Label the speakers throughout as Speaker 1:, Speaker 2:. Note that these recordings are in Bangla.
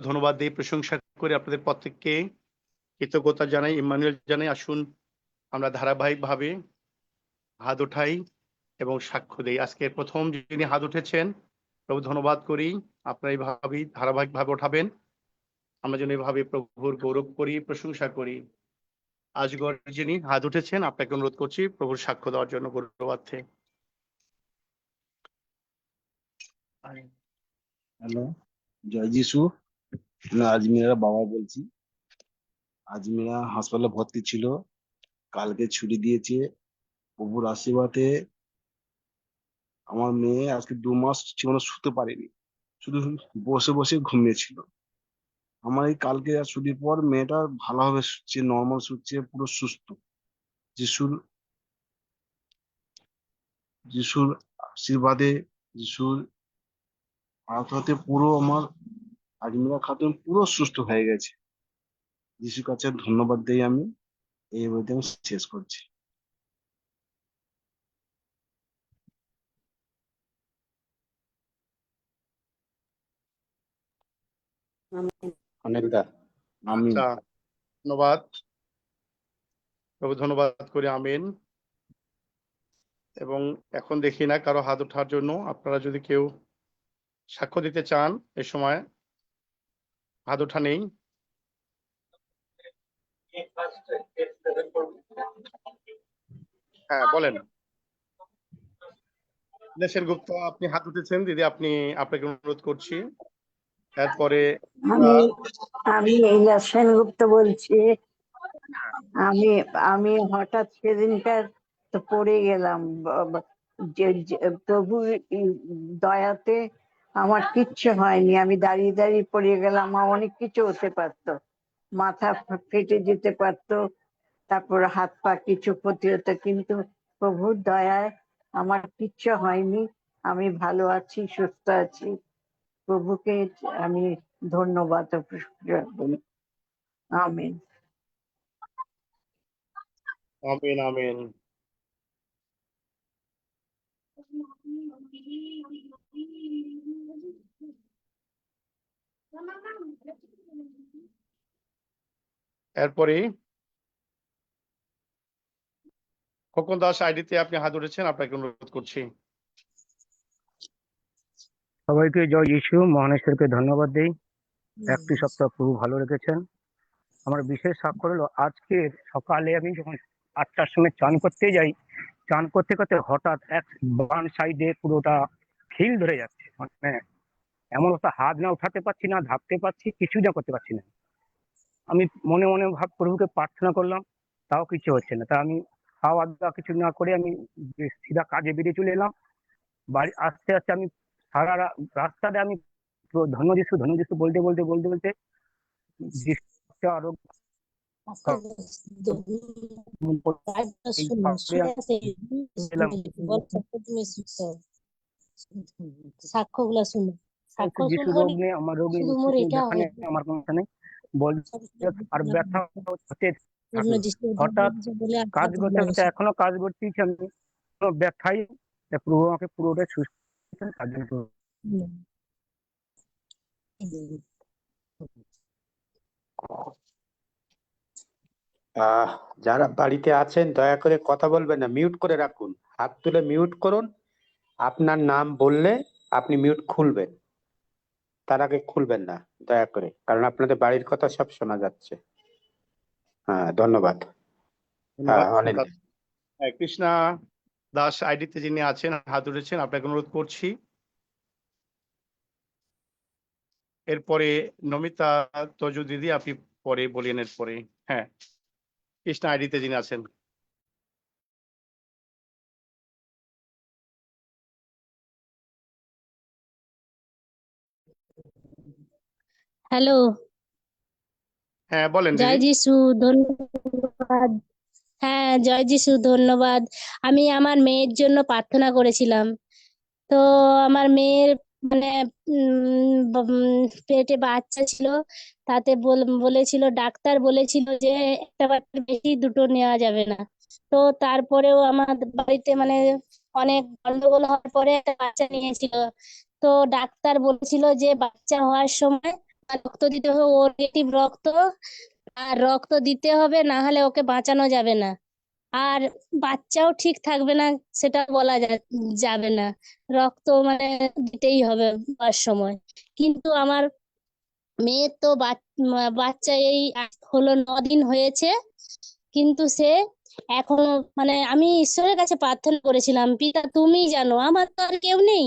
Speaker 1: ধন্যবাদ দিই, প্রশংসা করি আপনাদের প্রত্যেককে। কৃতজ্ঞতা জানাই, ইম্মানুয়েল জানাই। আসুন আমরা ধারাবাহিকভাবে হাত উঠাই এবং সাক্ষ্য দেই। আজকে প্রথম যিনি হাত উঠেছেন, প্রভু ধন্যবাদ করি। আপনারা এইভাবেই ধারাবাহিকভাবে উঠাবেন। আমরা যেন এইভাবে প্রভুর গৌরব করি, প্রশংসা করি। আজগর যিনি হাত উঠেছেন, আপনাকে অনুরোধ করছি প্রভুর সাক্ষ্য দেওয়ার জন্য গৌরবার্থে।
Speaker 2: হ্যালো, জয় যিশু। আমি আজমিরা বাবা বলছি। আজমিরা হাসপাতালে ভর্তি ছিল, কালকে ছুটি দিয়েছে। প্রভুর আশীর্বাদে আমার মেয়ে আজকে 2 মাস ঠিকমতো শুতে পারেনি, শুধু বসে বসে ঘুমিয়েছিল। আমার এই কালকে আর ছুটির পর মেয়েটা ভালোভাবে শুচ্ছে, নর্মাল শুচ্ছে, পুরো সুস্থ। যিশুর যিশুর আশীর্বাদে, যিশুর আশীর্বাদে পুরো আমার আজমিরা খাতুন পুরো সুস্থ হয়ে গেছে। যিশুর কাছে ধন্যবাদ দেই আমি। এই বইতে আমি শেষ করছি।
Speaker 3: অনেকদা
Speaker 2: আমি
Speaker 1: আচ্ছা, ধন্যবাদ প্রভু, ধন্যবাদ করি। আমিন। এবং এখন দেখি না কারো হাত ওঠার জন্য। আপনারা যদি কেউ সাক্ষ্য দিতে চান এ সময়, হাত ওঠা নেই। হ্যাঁ, বলেন। দেশের গুপ্ত, আপনি হাত উঠেছেন দিদি, আপনাকে অনুরোধ করছি। এরপরে
Speaker 4: আমি আমি লীলা সেনগুপ্ত বলছি। আমি আমি হঠাৎ সেদিনকার তো পড়ে গেলাম। প্রভু দয়াতে আমার কিচ্ছু হয়নি। আমি দাঁড়িয়ে দাঁড়িয়ে পড়ে গেলাম, আমার অনেক কিছু হতে পারতো, মাথা ফেটে যেতে পারতো, তারপর হাত পা কিছু ক্ষতি হতো, কিন্তু প্রভুর দয়ায় আমার কিচ্ছু হয়নি। আমি ভালো আছি, সুস্থ আছি। প্রভুকে আমি ধন্যবাদ ও প্রশংসা করি। আমিন।
Speaker 1: আমিন আমিন। এরপরে খোকন দাস আইডিতে আপনি হাত উঠেছেন, আপনাকে অনুরোধ করছি।
Speaker 3: সবাইকে জয় যিশু, মহানেশ্বরকে ধন্যবাদ দেই। একটি সপ্তাহ প্রভু ভালো রেখেছেন। আমার বিশেষ স্বাক্ষর হলো, আজকে সকালে আমি যখন 8টার সময় চান করতে যাই, চান করতে করতে হঠাৎ এক বাম সাইডে পুরোটা খিল ধরে যাচ্ছে। মানে এমন অবস্থা, হাত না উঠাতে পারছি না, ধাপতে পারছি, কিছুই না করতে পারছি না। আমি মনে মনে প্রভুকে প্রার্থনা করলাম, তাও কিছু হচ্ছে না। তা আমি খাওয়া দাওয়া কিছু না করে আমি সিধা কাজে বেরিয়ে চলে এলাম। বাড়ি আস্তে আস্তে আমি সারা রাস্তাটা আমি ধন্য যিশু ধন্য যিশু বলতে বলতে বলতে বলতে আরো
Speaker 5: সাক্ষ্যগুলো শুনো, সাক্ষ্য
Speaker 3: যিশু
Speaker 5: শুনবো।
Speaker 3: রোগ নেই, আমার রোগ নেই, দেখানে আমার সমস্যা নেই বল। আর ব্যথা হচ্ছে, হঠাৎ কাজ করতে করতে এখনো কাজ করতেছি আমি, কোনো ব্যথাই, প্রভু আমাকে পুরোটাই সুস্থ কাজের।
Speaker 6: যারা বাড়িতে আছেন দয়া করে কথা বলবেন না, মিউট করে রাখুন, হাত তুলে মিউট করুন। আপনার নাম বললে আপনি মিউট খুলবেন, তার আগে খুলবেন না দয়া করে, কারণ আপনাদের বাড়ির কথা সব শোনা যাচ্ছে। হ্যাঁ, ধন্যবাদ। হ্যাঁ, অনেক।
Speaker 1: কৃষ্ণা দাস আইডিতে যিনি আছেন, হাত উঠেছেন, আপনাকে অনুরোধ করছি। এরপরে নমিতা তজু দিদি, আপনি পরে বলেন। এরপরে হ্যাঁ, কৃষ্ণা আইডিতে যিনি আছেন।
Speaker 5: হ্যালো,
Speaker 1: হ্যাঁ বলেন
Speaker 5: জয়
Speaker 1: দিদি।
Speaker 5: যিশু, ধন্যবাদ। হ্যাঁ, জয় যিশু, ধন্যবাদ। আমি আমার মেয়ের জন্য প্রার্থনা করেছিলাম। তো আমার মেয়ের মানে পেটে বাচ্চা ছিল, তাতে বলেছিল, ডাক্তার বলেছিল যে একটা বাচ্চার বেশি দুটো নেওয়া যাবে না। তো তারপরেও আমার বাড়িতে মানে অনেক গন্ডগোল হওয়ার পরে একটা বাচ্চা নিয়েছিল। তো ডাক্তার বলেছিল যে বাচ্চা হওয়ার সময় রক্ত দিতে হবে, ওর নেগেটিভ রক্ত, আর রক্ত দিতে হবে, না হলে ওকে বাঁচানো যাবে না। আর বাচ্চাও ঠিক থাকবে না, সেটা বলা যাবে না। রক্ত মানে দিতেই হবে বলার সময়। কিন্তু আমার মেয়ের তো বাচ্চা এই হলো 9 দিন হয়েছে, কিন্তু সে এখনো মানে আমি ঈশ্বরের কাছে প্রার্থনা করেছিলাম, পিতা তুমি জানো, আমার তো আর কেউ নেই,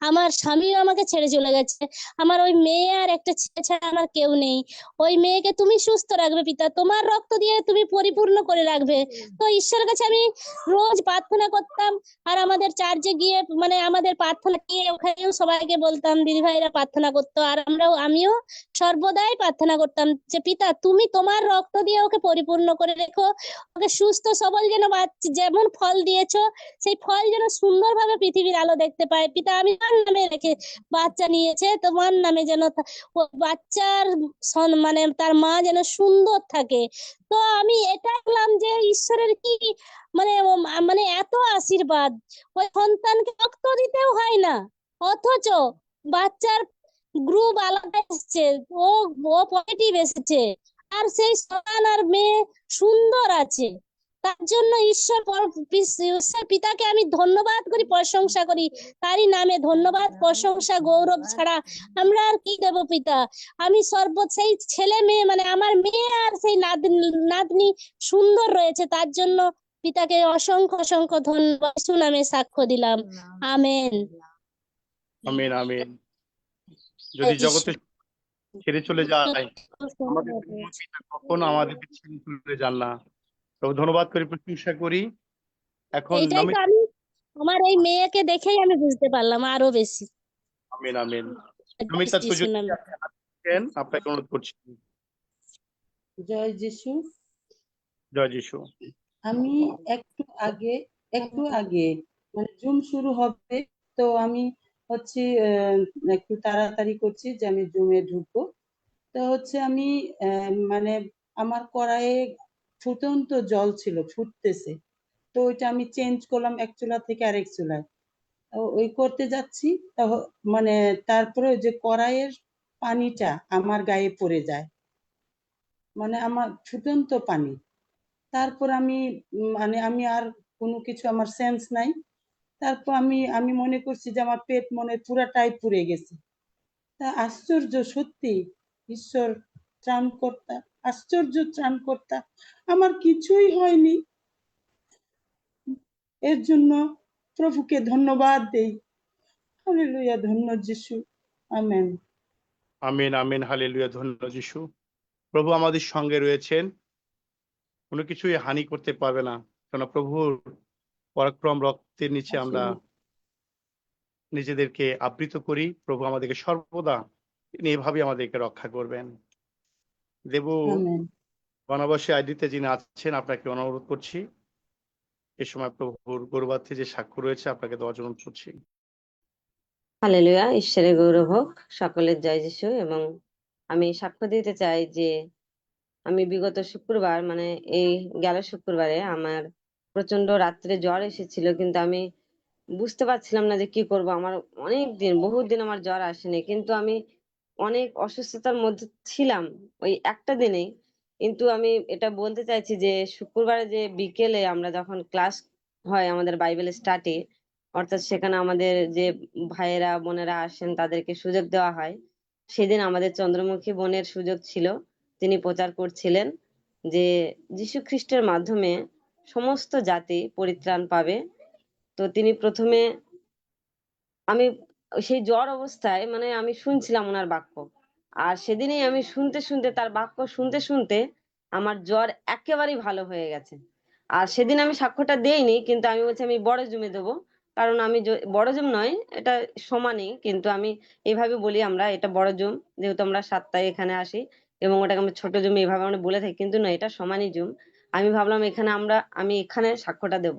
Speaker 5: আমার স্বামীও আমাকে ছেড়ে চলে গেছে, আমার ওই মেয়ে আর একটা ছেলে ছাড়া আমার কেউ নেই, ওই মেয়েকে তুমি সুস্থ রাখবে পিতা, তোমার রক্ত দিয়ে তুমি পরিপূর্ণ করে রাখবে। তো ঈশ্বরের কাছে আমি রোজ প্রার্থনা করতাম, আর আমাদের চার্চে গিয়ে মানে আমাদের প্রার্থনা গিয়ে ওখানেও সবাইকে বলতাম, দিদি ভাইরা প্রার্থনা করতো, আর আমিও সর্বদাই প্রার্থনা করতাম যে পিতা তুমি তোমার রক্ত দিয়ে ওকে পরিপূর্ণ করে রেখো, ওকে সুস্থ সবল যেন যেমন ফল দিয়েছো সেই ফল যেন সুন্দরভাবে পৃথিবীর আলো দেখতে পায়। পিতা আমি তোমার নামে রেখে বাচ্চা নিয়েছে, তোমার নামে যেন ও বাচ্চার মানে তার মা যেন সুন্দর থাকে। তো আমি এটা বললাম যে ঈশ্বরের কি মানে মানে এত আশীর্বাদ, ওই সন্তানকে রক্ত দিতেও হয় না, অথচ বাচ্চার গ্রুপ আলাদা এসছে, ও ও পজিটিভ এসেছে, আর সেই সন্তান আর মেয়ে সুন্দর আছে। তার জন্য ঈশ্বর পিতাকে আমি ধন্যবাদ করি, প্রশংসা করি, তারই নামে ধন্যবাদ প্রশংসা গৌরব ছাড়া আমরা আর কি দেব পিতা। আমি সেই ছেলে মেয়ে মানে আমার মেয়ে আর সেই নাতনি সুন্দর রয়েছে, তার জন্য পিতাকে অসংখ্য অসংখ্য ধন্যবাদ নামে সাক্ষ্য দিলাম। আমেন।
Speaker 1: আমিন আমিন। যদি জগতে ছেড়ে চলে যায়, আমাদের প্রিয় পিতা কখনো আমাদেরকে ছেড়ে চলে যান না। তো ধন্যবাদ করি, প্রশংসা করি। এখন
Speaker 5: এইটাই তো
Speaker 1: নমিত।
Speaker 5: আমি আমার এই মেয়েকে দেখেই আমি বুঝতে পারলাম আরো বেশি।
Speaker 1: আমিন আমিন। নমিতা তো
Speaker 5: যিশু
Speaker 1: যদি
Speaker 5: নামে।
Speaker 1: আছেন, আপনাকে অনুরোধ করছি।
Speaker 7: জয় যিশু।
Speaker 1: জয় যিশু।
Speaker 7: আমি একটু আগে মানে জুম শুরু হবে, তো আমি হচ্ছে একটু তাড়াতাড়ি করছি যে আমি জুমে ঢুকবো। তো হচ্ছে আমি মানে আমার কড়াইয়ে ফুটন্ত জল ছিল, ফুটতেছে, তো ওইটা আমি চেঞ্জ করলাম এক চুলা থেকে আরেক চুলায়। ওই করতে যাচ্ছি, মানে তারপরে ওই যে কড়াইয়ের পানিটা আমার গায়ে পড়ে যায়, মানে আমার ফুটন্ত পানি। তারপর আমি মানে আমি আর কোনো কিছু, আমার সেন্স নাই। তারপর আমি মনে করছি যে আমার পেট মনে হয় পুরাটাই পুড়ে গেছে। তা আশ্চর্য, সত্যি ঈশ্বর ত্রাণকর্তা, আশ্চর্য ত্রাণকর্তা, আমার কিছুই হয়নি। এর জন্য প্রভুকে ধন্যবাদ দেই। হালেলুয়া, ধন্য যিশু। আমেন।
Speaker 1: আমিন আমিন। হালেলুয়া, ধন্য যিশু। প্রভু আমাদের সঙ্গে রয়েছেন, কোনো কিছুই হানি করতে পারবে না, কেন প্রভুর পরাক্রম রক্তের নিচে আমরা নিজেদেরকে আবৃত করি। প্রভু আমাদেরকে সর্বদা তিনি এভাবে আমাদেরকে রক্ষা করবেন। দেবু
Speaker 7: আমেন।
Speaker 1: বনবাসী আইডিতে যিনি আছেন, আপনাকে অনুরোধ করছি এ সময় প্রভুর গৌরবার্থে যে সাক্ষ্য রয়েছে আপনাকে দেওয়ার জন্য অনুরোধ করছি।
Speaker 8: হালেলুয়া, ঈশ্বরের গৌরব হোক, সকলের জয় যিশু। এবং আমি সাক্ষ্য দিতে চাই যে আমি বিগত শুক্রবার মানে এই গেল শুক্রবারে আমার প্রচন্ড রাত্রে জ্বর এসেছিল, কিন্তু আমি বুঝতে পারছিলাম না যে কি করব। আমার অনেক দিন, বহুত দিন আমার জ্বর আসেনি, কিন্তু আমি অনেক অসুস্থতার মধ্যে ছিলাম ওই একটা দিনেই। কিন্তু আমি এটা বলতে চাইছি যে শুক্রবারে যে বিকেলে আমরা যখন ক্লাস হয় আমাদের বাইবেল স্টাডি, অর্থাৎ সেখানে আমাদের যে ভাইয়েরা বোনেরা আসেন তাদেরকে সুযোগ দেওয়া হয়। সেদিন আমাদের চন্দ্রমুখী বোনের সুযোগ ছিল, তিনি প্রচার করছিলেন যে যীশু খ্রিস্টের মাধ্যমে সমস্ত জাতি পরিত্রাণ পাবে। তো তিনি প্রথমে, আমি সেই জ্বর অবস্থায় মানে আমি শুনছিলাম ওনার বাক্য, আর সেদিনই আমি শুনতে শুনতে তার বাক্য শুনতে শুনতে আমার জ্বর একেবারেই ভালো হয়ে গেছে। আর সেদিন আমি সাক্ষ্যটা দেইনি, কিন্তু আমি বলছি আমি বড় জুমে দেবো, কারণ আমি বড় জুম নয়, এটা সমানই, কিন্তু আমি এইভাবে বলি আমরা এটা বড় জুম, যেহেতু আমরা 7টায় এখানে আসি, এবং ওটাকে আমরা ছোট জুম এইভাবে আমরা বলে থাকি, কিন্তু না, এটা সমানই জুম। আমি ভাবলাম আমি এখানে সাক্ষ্যটা দেব।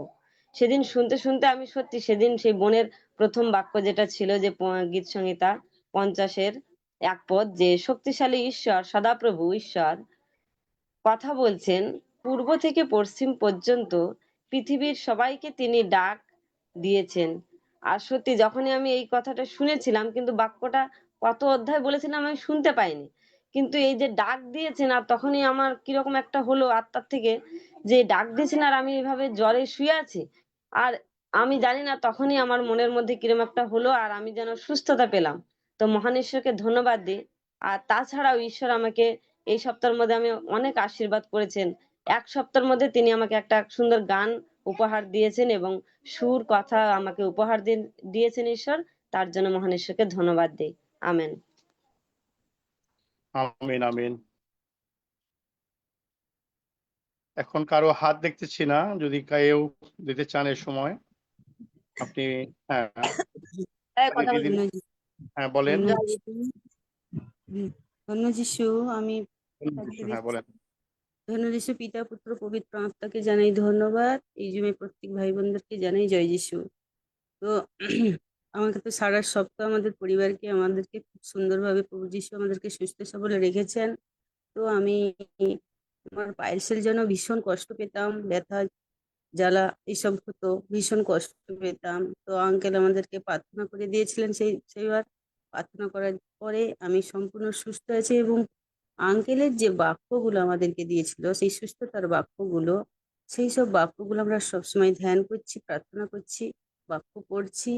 Speaker 8: সেদিন শুনতে শুনতে আমি সত্যি সেদিন সেই বোনের প্রথম বাক্য যেটা ছিল যে গীত সংহিতা 50-এর 1 পদ, যে শক্তিশালী ঈশ্বর সদাপ্রভু ঈশ্বর কথা বলছেন, পূর্ব থেকে পশ্চিম পর্যন্ত পৃথিবীর সবাইকে তিনি ডাক দিয়েছেন। আর সত্যি যখনই আমি এই কথাটা শুনেছিলাম, কিন্তু বাক্যটা কত অধ্যায় বলেছিলাম আমি শুনতে পাইনি, কিন্তু এই যে ডাক দিয়েছেন আর তখনই আমার কিরকম একটা হলো আত্মার থেকে, যে ডাক দিয়েছেন আর আমি এইভাবে জ্বরে শুয়ে আছি, আর আমি জানি না তখনই আমার মনের মধ্যে কিরকম একটা হলো আর আমি যেন সুস্থতা পেলাম। তো মহান ঈশ্বরকে ধন্যবাদ দিই। আর তাছাড়াও ঈশ্বর আমাকে এই সপ্তাহের মধ্যে আমি অনেক আশীর্বাদ করেছেন। এক সপ্তাহের মধ্যে তিনি আমাকে একটা সুন্দর গান উপহার দিয়েছেন এবং সুর কথা আমাকে উপহার দিয়েছেন ঈশ্বর। তার জন্য মহান ঈশ্বরকে ধন্যবাদ দিই। আমেন।
Speaker 1: আমিন আমিন। এখন কারো হাত দেখতেছি না, যদি কেউ দিতে চান এই সময় আপনি। হ্যাঁ
Speaker 9: কথা
Speaker 1: দিদি,
Speaker 9: বলবেন।
Speaker 1: হ্যাঁ বলেন।
Speaker 9: ধন্য যিশু, আমি
Speaker 1: হ্যাঁ বলেন।
Speaker 9: ধন্য যিশু, পিতা পুত্র পবিত্র আত্মাকে জানাই ধন্যবাদ। এই জন্য প্রত্যেক ভাই বোনদেরকে জানাই জয় যিশু। তো আমাকে তো সারা সপ্তাহ আমাদের পরিবারকে আমাদেরকে খুব সুন্দরভাবে প্রভু যিশু আমাদেরকে সুস্থ সবলে রেখেছেন। তো আমি আমার পাইলসের জন্য ভীষণ কষ্ট পেতাম, ব্যথা জ্বালা এইসব হতো, ভীষণ কষ্ট পেতাম। তো আঙ্কেল আমাদেরকে প্রার্থনা করে দিয়েছিলেন সেইবার প্রার্থনা করার পরে আমি সম্পূর্ণ সুস্থ আছি। এবং আঙ্কেলের যে বাক্যগুলো আমাদেরকে দিয়েছিল, সেই সুস্থতার বাক্যগুলো, সেই সব বাক্যগুলো আমরা সবসময় ধ্যান করছি, প্রার্থনা করছি, বাক্য পড়ছি।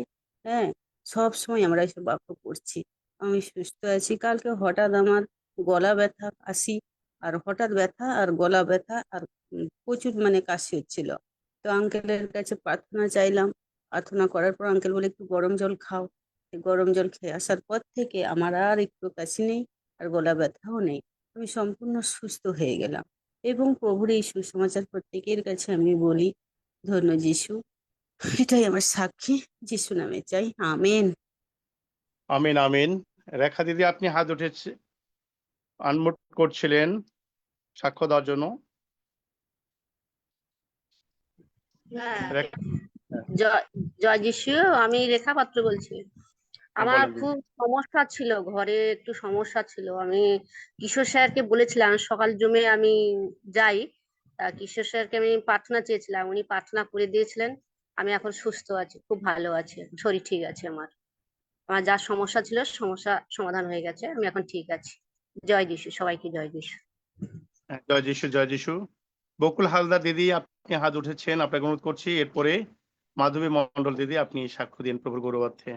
Speaker 9: হ্যাঁ, সব সময় আমরা এইসব বাক্য পড়ছি। আমি সুস্থ আছি। কালকে হঠাৎ আমার গলা ব্যথা, কাশি, আর হঠাৎ ব্যথা আর গলা ব্যথা আর প্রচুর কাশি হচ্ছিল। তো আঙ্কেলের কাছে প্রার্থনা চাইলাম। প্রার্থনা করার পর আঙ্কেল বলে একটু গরম জল খাও। এই গরম জল খেয়ে আসার পর থেকে আমার আর একটু কাশি নেই, আর গলা ব্যথাও নেই। আমি সম্পূর্ণ সুস্থ হয়ে গেলাম। এবং প্রভুর এই সুসমাচার প্রত্যেকের কাছে আমি বলি, ধন্য যিশু। এটাই আমার সাক্ষী। যিশু নামে চাই, আমেন।
Speaker 1: আমিন আমিন। রেখা দিদি, আপনি হাত উঠেছে আনমিউট করছিলেন সাক্ষ্য দেওয়ার জন্য। রেখা,
Speaker 10: জয় যিশু, আমি রেখা পাত্র বলছি। আমার
Speaker 1: বলেন দিদি।
Speaker 10: খুব সমস্যা ছিল, ঘরে একটু সমস্যা ছিল। আমি কিশোর স্যারকে বলেছিলাম সকাল জমে আমি যাই। কিশোর স্যারকে আমি প্রার্থনা চেয়েছিলাম, উনি প্রার্থনা করে দিয়েছিলেন। আমি এখন সুস্থ আছি, খুব ভালো আছি, শরীর ঠিক আছে। আমার আমার যা সমস্যা ছিল সমস্যা সমাধান হয়ে গেছে, আমি এখন ঠিক আছি। জয় যিশু, সবাইকে জয় যিশু।
Speaker 1: হ্যাঁ, জয় যিশু জয় যিশু। বকুল হালদার দিদি, আপনি হাত উঠেছেন, আপনাকে অনুরোধ করছি। এরপরে মাধবী মন্ডল দিদি, আপনি সাক্ষ্য দিন প্রভুর গৌরবার্থে।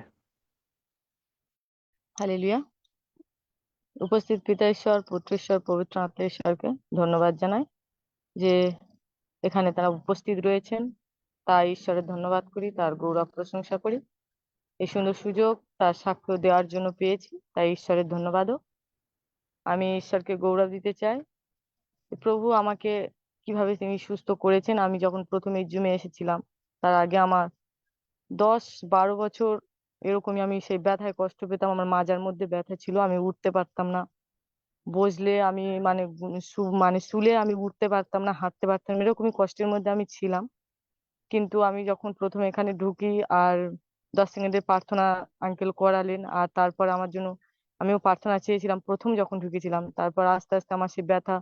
Speaker 11: হালেলুয়া। উপস্থিত পিতা ঈশ্বর, পুত্র ঈশ্বর, পবিত্র আত্মা ঈশ্বরকে ধন্যবাদ জানাই যে এখানে তারা উপস্থিত রয়েছেন। তাই ঈশ্বরের ধন্যবাদ করি, তার গৌরব প্রশংসা করি। এই সুন্দর সুযোগ তার সাক্ষ্য দেওয়ার জন্য পেয়েছি, তাই ঈশ্বরের ধন্যবাদও। আমি ঈশ্বরকে গৌরব দিতে চাই। প্রভু আমাকে কিভাবে তিনি সুস্থ করেছেন। আমি যখন প্রথমে জুমে এসেছিলাম, তার আগে আমার 10-12 বছর এরকমই আমি সেই ব্যথায় কষ্ট পেতাম। আমার মাজার মধ্যে ব্যথা ছিল, আমি উঠতে পারতাম না। বসলে আমি শুলে আমি উঠতে পারতাম না, হাঁটতে পারতাম না, এরকমই কষ্টের মধ্যে আমি ছিলাম। কিন্তু আমি যখন প্রথমে এখানে ঢুকি আর 10 সেকেন্ডের প্রার্থনা আঙ্কেল করালেন, আর তারপর আমার জন্য আমিও প্রার্থনা চেয়েছিলাম প্রথম যখন ঢুকেছিলাম, তারপর আস্তে আস্তে আমার সেই ব্যথা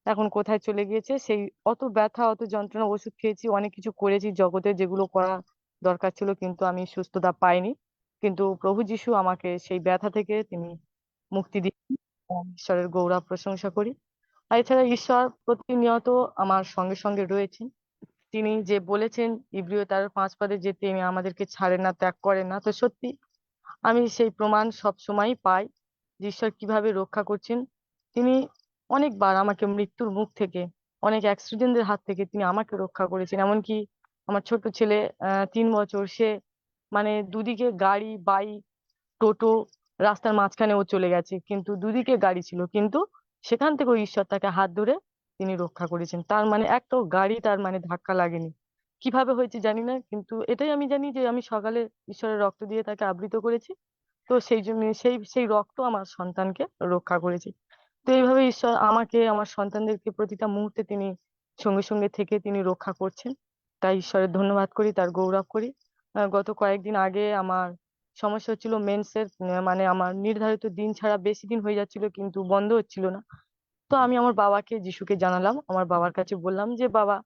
Speaker 11: এখন কোথায় চলে গিয়েছে। সেই অত ব্যথা, অত যন্ত্রণা, ওষুধ খেয়েছি, অনেক কিছু করেছি জগতে যেগুলো করা দরকার ছিল, কিন্তু আমি সুস্থতা পাইনি। কিন্তু প্রভু যিশু আমাকে সেই ব্যথা থেকে তিনি মুক্তি দিয়েছেন। ঈশ্বরের গৌরব প্রশংসা করি। আর এছাড়া ঈশ্বর প্রতিনিয়ত আমার সঙ্গে সঙ্গে রয়েছেন। তিনি যে বলেছেন ইব্রিয় 13:5 যে তিনি আমাদেরকে ছাড়েন না, ত্যাগ করেন না, তো সত্যি আমি সেই প্রমাণ সব সময় পাই যে ঈশ্বর কিভাবে রক্ষা করছেন। তিনি অনেকবার আমাকে মৃত্যুর মুখ থেকে, অনেক অ্যাক্সিডেন্টের হাত থেকে তিনি আমাকে রক্ষা করেছেন। এমনকি আমার ছোট ছেলে 3 বছর, সে দুদিকে গাড়ি, বাইক, টোটো, রাস্তার মাঝখানে ও চলে গেছে, কিন্তু দুদিকে গাড়ি ছিল, কিন্তু সেখান থেকেও ঈশ্বর তাকে হাত ধরে তিনি রক্ষা করেছেন। তার একটাও গাড়ি তার ধাক্কা লাগেনি। কিভাবে হয়েছে জানি না, কিন্তু এটাই আমি জানি যে আমি সকালে ঈশ্বরের রক্ত দিয়ে তাকে আবৃত করেছি। তো সেই জন্য সেই রক্ত আমার সন্তানকে রক্ষা করেছে। তো এইভাবে ঈশ্বর আমাকে, আমার সন্তানদেরকে প্রতিটা মুহূর্তে তিনি সঙ্গে সঙ্গে থেকে তিনি রক্ষা করছেন। তাই ঈশ্বরের ধন্যবাদ করি, তার গৌরব করি। গত কয়েকদিন আগে আমার সমস্যা হচ্ছিল মেন্সের, আমার নির্ধারিত দিন ছাড়া বেশি দিন হয়ে যাচ্ছিল, কিন্তু বন্ধ হচ্ছিল না। তো আমি আমার বাবাকে, যিশুকে জানালাম। আমার বাবার কাছে বললাম যে বাবা,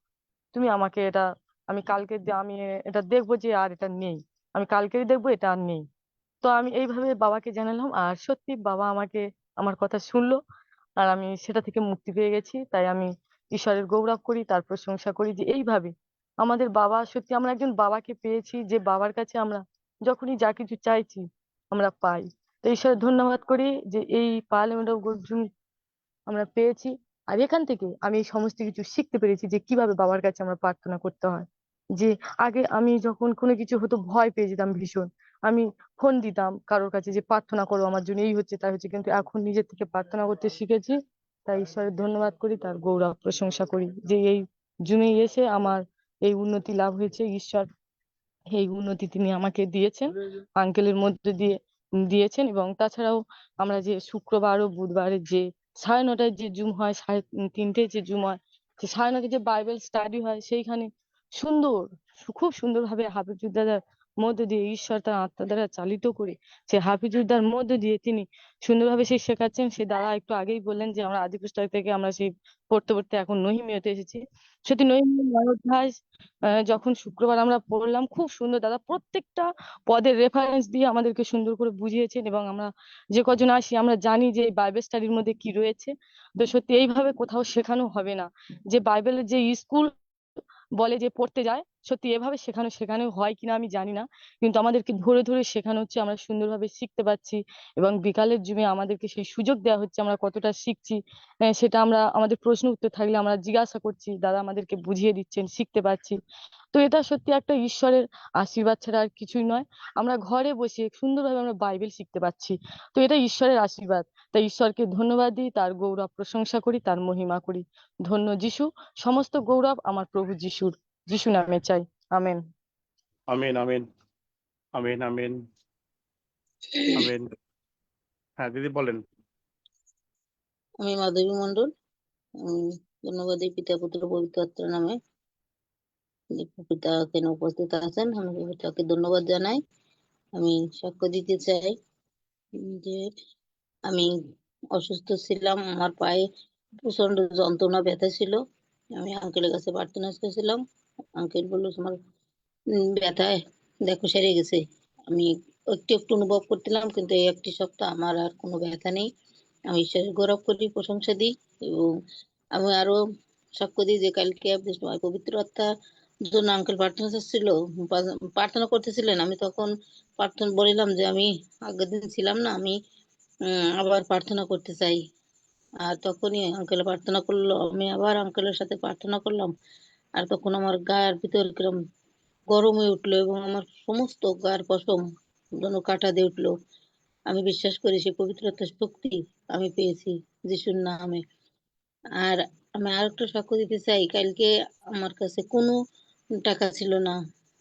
Speaker 11: তুমি আমাকে এটা, আমি কালকে আমি এটা দেখবো যে আর এটা নেই, আমি কালকেই দেখবো এটা আর নেই। তো আমি এইভাবে বাবাকে জানালাম, আর সত্যি বাবা আমাকে, আমার কথা শুনলো। আর আমি সেটা থেকে মুক্তি পেয়ে গেছি। তাই আমি ঈশ্বরের গৌরব করি, তার প্রশংসা করি যে এইভাবে আমাদের বাবা, সত্যি আমরা একজন বাবাকে পেয়েছি, যে বাবার কাছে আমরা যখনই যা কিছু চাইছি আমরা পাই। তো ঈশ্বরের ধন্যবাদ করি যে এই পার্লামেন্ট অফ গড আমরা পেয়েছি। আর এখান থেকে আমি এই সমস্ত কিছু শিখতে পেরেছি যে কিভাবে বাবার কাছে আমরা প্রার্থনা করতে হয়। যে আগে আমি যখন কোনো কিছু হতো ভয় পেয়ে যেতাম ভীষণ, আমি ফোন দিতাম কারোর কাছে যে প্রার্থনা করো আমার জন্য, এই হচ্ছে তাই হচ্ছে, কিন্তু এখন নিজের থেকে প্রার্থনা করতে শিখেছি। তাই ঈশ্বরের ধন্যবাদ করি, তার গৌরব প্রশংসা করি যে এই জুমে এসে আমার এই উন্নতি লাভ হয়েছে। ঈশ্বর এই উন্নতি তিনি আমাকে দিয়েছেন, আঙ্কেলের মধ্যে দিয়ে দিয়েছেন। এবং তাছাড়াও আমরা যে শুক্রবার ও বুধবারে যে 9:30 যে জুম হয়, 3:30 যে জুম হয়, যে 9:30 যে বাইবেল স্টাডি হয়, সেইখানে সুন্দর, খুব সুন্দরভাবে হাফিজুদ্দার মধ্যে দিয়ে ঈশ্বর তার আত্মা দ্বারা চালিত করে সে হাফিজুদ্দার মধ্যে দিয়ে তিনি সুন্দরভাবে সেই শেখাচ্ছেন। সে দাদা একটু আগেই বললেন যে আমরা আদি পুস্তক থেকে আমরা সেই পড়তে পড়তে এখন নহিমিয়াতে এসেছি। সত্যি নহিমিয়ার 9 অধ্যায় যখন শুক্রবার আমরা পড়লাম, খুব সুন্দর দাদা প্রত্যেকটা পদের রেফারেন্স দিয়ে আমাদেরকে সুন্দর করে বুঝিয়েছেন। এবং আমরা যে কজন আসি আমরা জানি যে এই বাইবেল স্টাডির মধ্যে কি রয়েছে। তো সত্যি এইভাবে কোথাও শেখানো হবে না, যে বাইবেলের যে স্কুল বলে যে পড়তে যায়, সত্যি এভাবে শেখানো হয় কিনা আমি জানি না, কিন্তু আমাদেরকে ধরে ধরে শেখানো হচ্ছে, আমরা সুন্দরভাবে শিখতে পাচ্ছি। এবং বিকালের জুমে আমাদেরকে সেই সুযোগ দেওয়া হচ্ছে, আমরা কতটা শিখছি সেটা আমরা আমাদের প্রশ্ন উত্তর থাকলে আমরা জিজ্ঞাসা করছি, দাদা আমাদেরকে বুঝিয়ে দিচ্ছেন, শিখতে পাচ্ছি। তো এটা সত্যি একটা ঈশ্বরের আশীর্বাদ ছাড়া আর কিছুই নয়। আমরা ঘরে বসে সুন্দরভাবে আমরা বাইবেল শিখতে পাচ্ছি, তো এটা ঈশ্বরের আশীর্বাদ। তাই ঈশ্বরকে ধন্যবাদ দিই, তার গৌরব প্রশংসা করি, তার মহিমা করি। ধন্য যিশু, সমস্ত গৌরব আমার প্রভু যিশুর, যিশু নামে চাই। Amen.
Speaker 1: Amen, amen, amen, amen, amen. হ্যাঁ দিদি বলেন।
Speaker 12: আমি মাধবী মন্ডল। ধন্যবাদ এই পিতা পুত্র পবিত্র আত্মার নামে। যে পিতা এখানে উপস্থিত আছেন, আমি পিতাকে ধন্যবাদ জানাই। আমি সাক্ষ্য দিতে চাই যে আমি অসুস্থ ছিলাম, আমার পায়ে প্রচন্ড যন্ত্রণা ব্যথা ছিল। আমি আঙ্কেলের কাছে প্রার্থনা করেছিলাম, আঙ্কেল বললো তোমার ব্যথায় দেখো সেরে গেছে। আমি একটু একটু অনুভব করছিলাম, কিন্তু এই একটি সপ্তাহ আমার আর কোনো ব্যথা নেই। আমি ঈশ্বরের গৌরব করি, প্রশংসা দিই। এবং আমি আরো সাক্ষ্য দিই যে কালকে আপনি পবিত্র আত্মার জন্য আঙ্কেল প্রার্থনা করছিল, প্রার্থনা করতেছিলেন। আমি তখন প্রার্থনা বলিলাম যে আমি আগের দিন ছিলাম না, আমি আবার প্রার্থনা করতে চাই। আর তখনই আঙ্কেল প্রার্থনা করলো, আমি আবার আঙ্কেলের সাথে প্রার্থনা করলাম। আর তখন আমার গায়ের ভিতর কিরম গরম হয়ে উঠলো এবং আমার সমস্ত গায়ের পশম যেন কাটা দিয়ে উঠলো। আমি বিশ্বাস করি সেই পবিত্রতার শক্তি আমি পেয়েছি যিশুর নামে। আর আমি আর একটা সাক্ষ্য দিতে চাই, কালকে আমার কাছে কোনো টাকা ছিল না,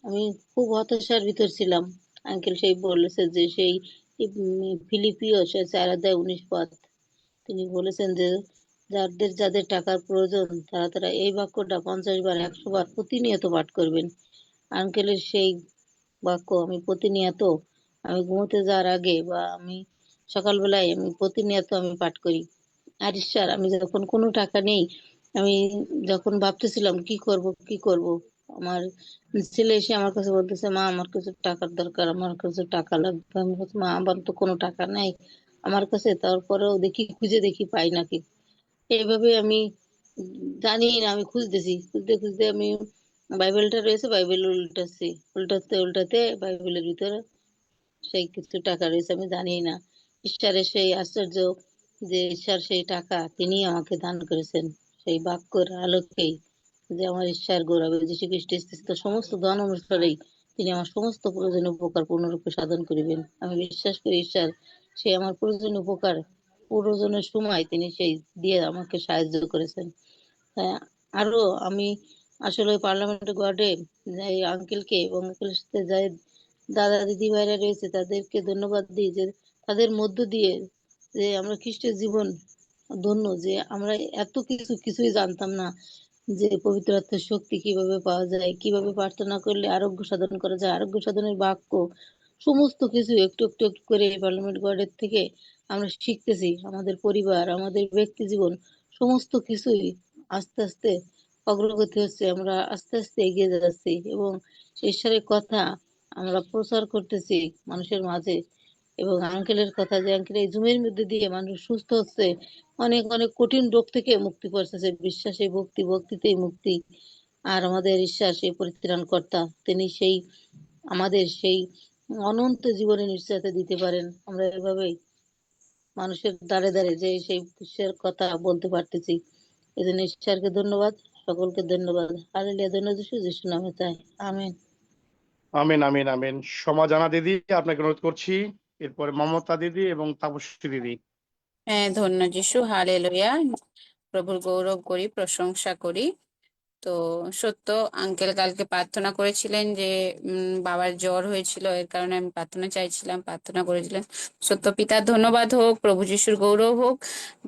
Speaker 12: আমি খুব হতাশার ভিতর ছিলাম। আঙ্কেল সেই বলেছে যে সেই ফিলিপিও সে 4:19 তিনি বলেছেন যে যাদের যাদের টাকার প্রয়োজন তারা তারা এই বাক্যটা 50 বার 100 বার প্রতিনিয়ত পাঠ করবেন। আঙ্কেলের সেই বাক্য আমি প্রতিনিয়ত, আমি ঘুমোতে যাওয়ার আগে বা আমি সকালবেলায় আমি প্রতিনিয়ত আমি পাঠ করি। আর ঈশ্বর, আমি যখন কোনো টাকা নেই, আমি যখন ভাবতেছিলাম কি করব, আমার ছেলে এসে আমার কাছে বলতেছে, মা আমার কিছু টাকার দরকার, আমার কিছু টাকা লাগবে। আমি বলছি, মা আমার তো কোনো টাকা নাই আমার কাছে, তারপরেও দেখি খুঁজে দেখি পাই নাকি। এইভাবে আমি জানি না, আমি খুঁজতেছি, খুঁজতে খুঁজতে আমি বাইবেলটা রয়েছে, বাইবেল উল্টাচ্ছি, উল্টাতে উল্টাতে বাইবেলের ভিতরে সেই কিছু টাকা রয়েছে, আমি জানি না। ঈশ্বরের সেই আশ্চর্য যে ঈশ্বর সেই টাকা তিনি আমাকে দান করেছেন সেই বাক্যের আলোকেই, যে আমার ঈশ্বর গৌরবে যীশু খ্রিস্ট সমস্ত ধন অনুসারেই তিনি আমার সমস্ত প্রয়োজনীয় উপকার পূর্ণরূপে সাধন করিবেন। আমি বিশ্বাস করি ঈশ্বর সে আমার প্রয়োজনীয় উপকার প্রয়োজনের সময় তিনি সেই দিয়ে আমাকে সাহায্য করেছেন। আরো আমি আসলে পার্লামেন্ট ওয়ার্ডে যাই আঙ্কেলকে এবং আঙ্কেলের সাথে যাই দাদা দিদি ভাইরা রয়েছে তাদেরকে ধন্যবাদ দিই যে তাদের মধ্য দিয়ে যে আমরা খ্রিস্টের জীবন ধন্য, যে আমরা এত কিছুই জানতাম না, যে পবিত্র আত্মার শক্তি কিভাবে পাওয়া যায়, কিভাবে প্রার্থনা করলে আরোগ্য সাধন করা যায়, আরোগ্য সাধনের বাক্য সমস্ত কিছু একটু একটু একটু করে পার্লামেন্ট ওয়ার্ডের থেকে আমরা শিখতেছি। আমাদের পরিবার, আমাদের ব্যক্তি জীবন সমস্ত কিছুই আস্তে আস্তে অগ্রগতি হচ্ছে, আমরা আস্তে আস্তে এগিয়ে যাচ্ছি এবং ঈশ্বরের কথা আমরা প্রচার করতেছি মানুষের মাঝে। এবং আঙ্কেলের কথা যে আঙ্কেল এই জুমের মধ্যে দিয়ে মানুষ সুস্থ হচ্ছে, অনেক অনেক কঠিন রোগ থেকে মুক্তি পাচ্ছে। বিশ্বাসে ভক্তি, ভক্তিতেই মুক্তি। আর আমাদের ঈশ্বর সেই পরিত্রাণ কর্তা, তিনি সেই আমাদের সেই অনন্ত জীবনে নিশ্চয়তা দিতে পারেন। আমরা এভাবেই মানুষের দ্বারে দ্বারে যে সেই ঈশ্বরের কথা বলতে পারতেছি। এই জন্য ঈশ্বরকে ধন্যবাদ, সকলকে ধন্যবাদ। হালেলুয়া, ধন্যবাদ যিশু, যিশুর নামে চাই, আমেন।
Speaker 1: আমিন আমিন আমিন। সমাজানা দিদি আপনাকে অনুরোধ করছি, এরপরে মমতা দিদি এবং তাপসী দিদি।
Speaker 13: হ্যাঁ, ধন্য যিশু, হালেলুয়া। প্রভুর গৌরব করি, প্রশংসা করি। তো সত্য আঙ্কেল কালকে প্রার্থনা করেছিলেন যে বাবার জ্বর হয়েছিল, এর কারণে আমি প্রার্থনা চাইছিলাম, প্রার্থনা করেছিলেন। সত্য পিতার ধন্যবাদ হোক, প্রভু যিশুর গৌরব হোক।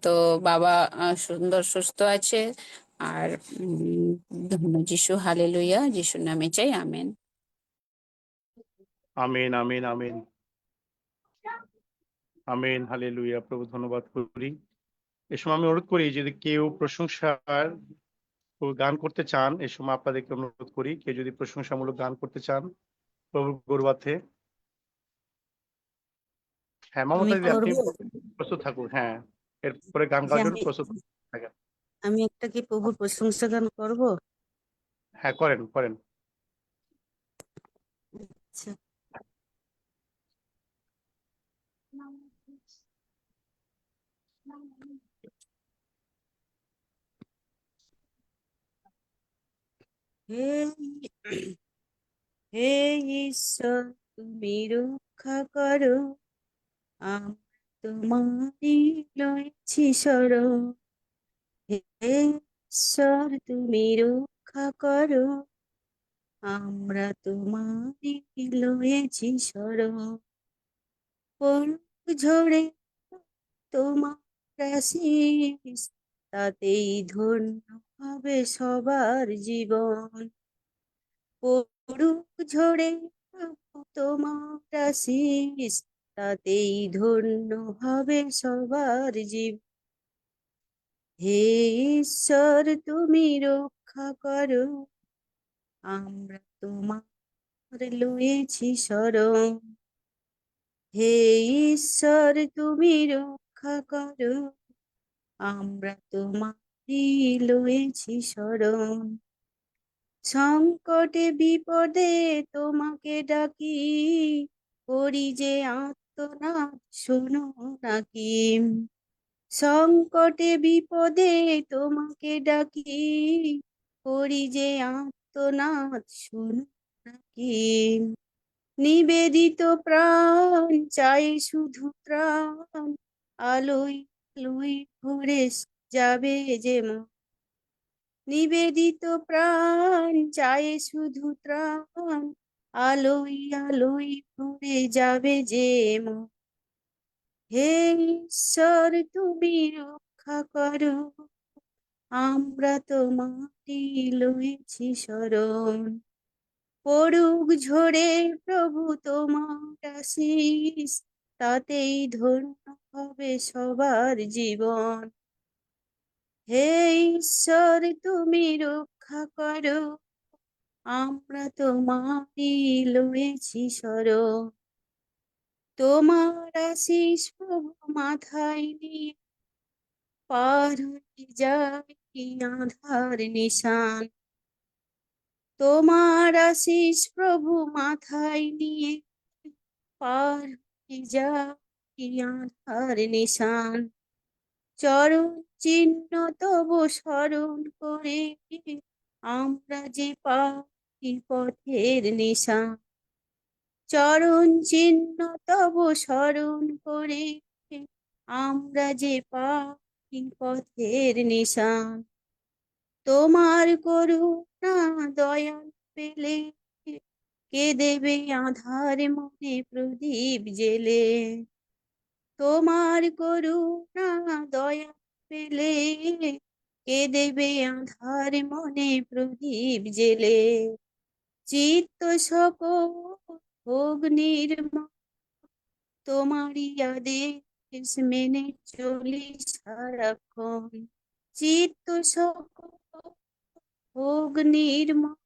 Speaker 13: তো বাবা সুন্দর সুস্থ আছে। আর ধন্য যিশু, হালেলুয়া, যিশুর নামে চাই, আমেন।
Speaker 1: আমিন আমিন আমিন আমিন। হালেলুয়া। প্রভু ধন্যবাদ করি। এ সময় আমি অনুরোধ করি যদি কেউ প্রশংসার গান করতে চান, এ সময় আপনাদেরকে অনুরোধ করি, কেউ যদি প্রশংসামূলক গান করতে চান প্রভুর গৌরবার্থে। হ্যাঁ
Speaker 9: আমি
Speaker 1: মমতা দিদি, আপনি
Speaker 9: করবো
Speaker 1: প্রস্তুত থাকুন। হ্যাঁ, এরপরে গান
Speaker 9: যে
Speaker 1: গাওয়ার জন্য
Speaker 9: আমি
Speaker 1: প্রস্তুত থাকেন।
Speaker 9: আমি একটা কি প্রভুর প্রশংসা গান করবো?
Speaker 1: হ্যাঁ, করেন করেন।
Speaker 9: আচ্ছা। হে হে ঈশ্বর, তুমি রক্ষা করো, আমরা তোমারই লয়েছি শরণ। হে ঈশ্বর, তুমি রক্ষা করো, আমরা তোমারই লয়েছি শরণ। পড়ুক ঝরে তোমার আশীষ, তাতেই ধন্য হবে সবার জীবন। পড়ুক ঝরে তোমার আশীষ, তাতেই ধন্য হবে সবার জীবন। হে ঈশ্বর, তুমি রক্ষা করো, আমরা তোমার লয়েছি শরণ। হে ঈশ্বর, তুমি রক্ষা করো, আমরা তোমারই লয়েছি শরণ। সংকটে বিপদে তোমাকে ডাকি, করি যে আর্তনাদ, শোনো নাকি। সংকটে বিপদে তোমাকে ডাকি, করি যে আর্তনাদ, শোনো নাকি। নিবেদিত প্রাণ চাই শুধু ত্রাণ, আলোয় আলোয় ভরে যাবে যে মন। নিবেদিত প্রাণ চাই শুধু ত্রাণ, আলোয় আলোয় ভরে যাবে যে মন। হে ঈশ্বর, তুমি রক্ষা করো, আমরা তোমারই লয়েছি শরণ। পড়ুক ঝরে প্রভু তোমার আশীষ, তাতেই ধন্য হবে সবার জীবন। হে ঈশ্বর, তুমি রক্ষা করো, আমরা তোমারই লয়েছি শরণ। তোমার আশীষ প্রভু মাথায় নিয়ে পার হয়ে যায় আঁধার নিশান। তোমার আশীষ প্রভু মাথায় নিয়ে পার হয়ে যায় আঁধার নিশান। চরণ চিহ্ন তবু স্মরণ করে আমরা যে পাই পথের নিশান। চরণ চিহ্ন তবু স্মরণ করে আমরা যে পাই পথের নিশান। তোমার করুণা দয়াল পেলে, কে দেবে আধার মনে প্রদীপ জেলে। তোমার করুণা দয়া পেলে, কে দেবে আধার মনে প্রদীপ জেলে। চিত্ত সকল হোক নির্মল, তোমারই আদেশ মেনে চলি সারাক্ষণ। চিত্ত সকল হোক নির্মল,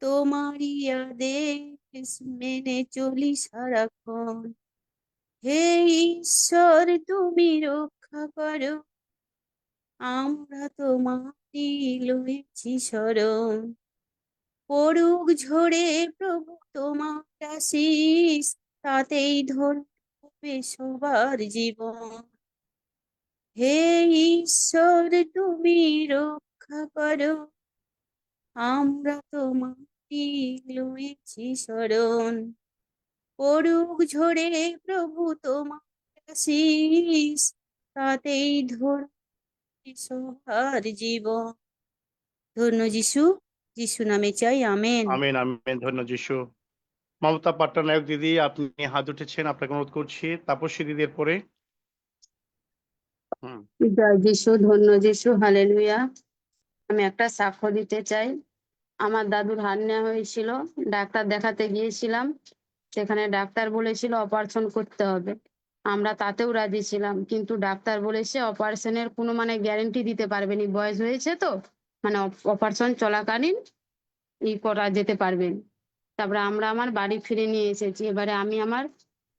Speaker 9: তোমারই আদেশ মেনে চলি সারাক্ষণ। হে ঈশ্বর তুমি রক্ষা করো, আমরা তোমারই লয়েছি শরণ। পড়ুক ঝরে প্রভু তোমার আশিস, তাতেই ধন্য হবে সবার জীবন। হে ঈশ্বর তুমি রক্ষা করো, আমরা তোমারই লয়েছি শরণ। পড়ুক ঝরে প্রভু তোমার আশিস, তাতেই ধন্য সবার জীবন। ধন্য যিশু, যিশু নামে চাই, আমেন।
Speaker 1: আমেন আমেন, ধন্য যিশু। মমতা পাট্টনায়ক দিদি, আপনি হাত উঠেছেন, আপনাকে অনুরোধ করছি। তাপসী দিদির পরে। হুম।
Speaker 14: জয় যিশু, ধন্য যিশু, হালেলুয়া। আমি একটা সাক্ষ্য দিতে চাই। আমার দাদুর হার্নিয়া হয়েছিল, ডাক্তার দেখাতে গিয়েছিলাম, সেখানে ডাক্তার বলেছিল অপারেশন করতে হবে। আমরা তাতেও রাজি ছিলাম, কিন্তু ডাক্তার বলেছে অপারেশনের কোনো গ্যারেন্টি দিতে পারবেনি, বয়স হয়েছে তো, অপারেশন চলাকালীন করা যেতে পারবেন। তারপরে আমরা আমার বাড়ি ফিরে নিয়ে এসেছি। এবারে আমি আমার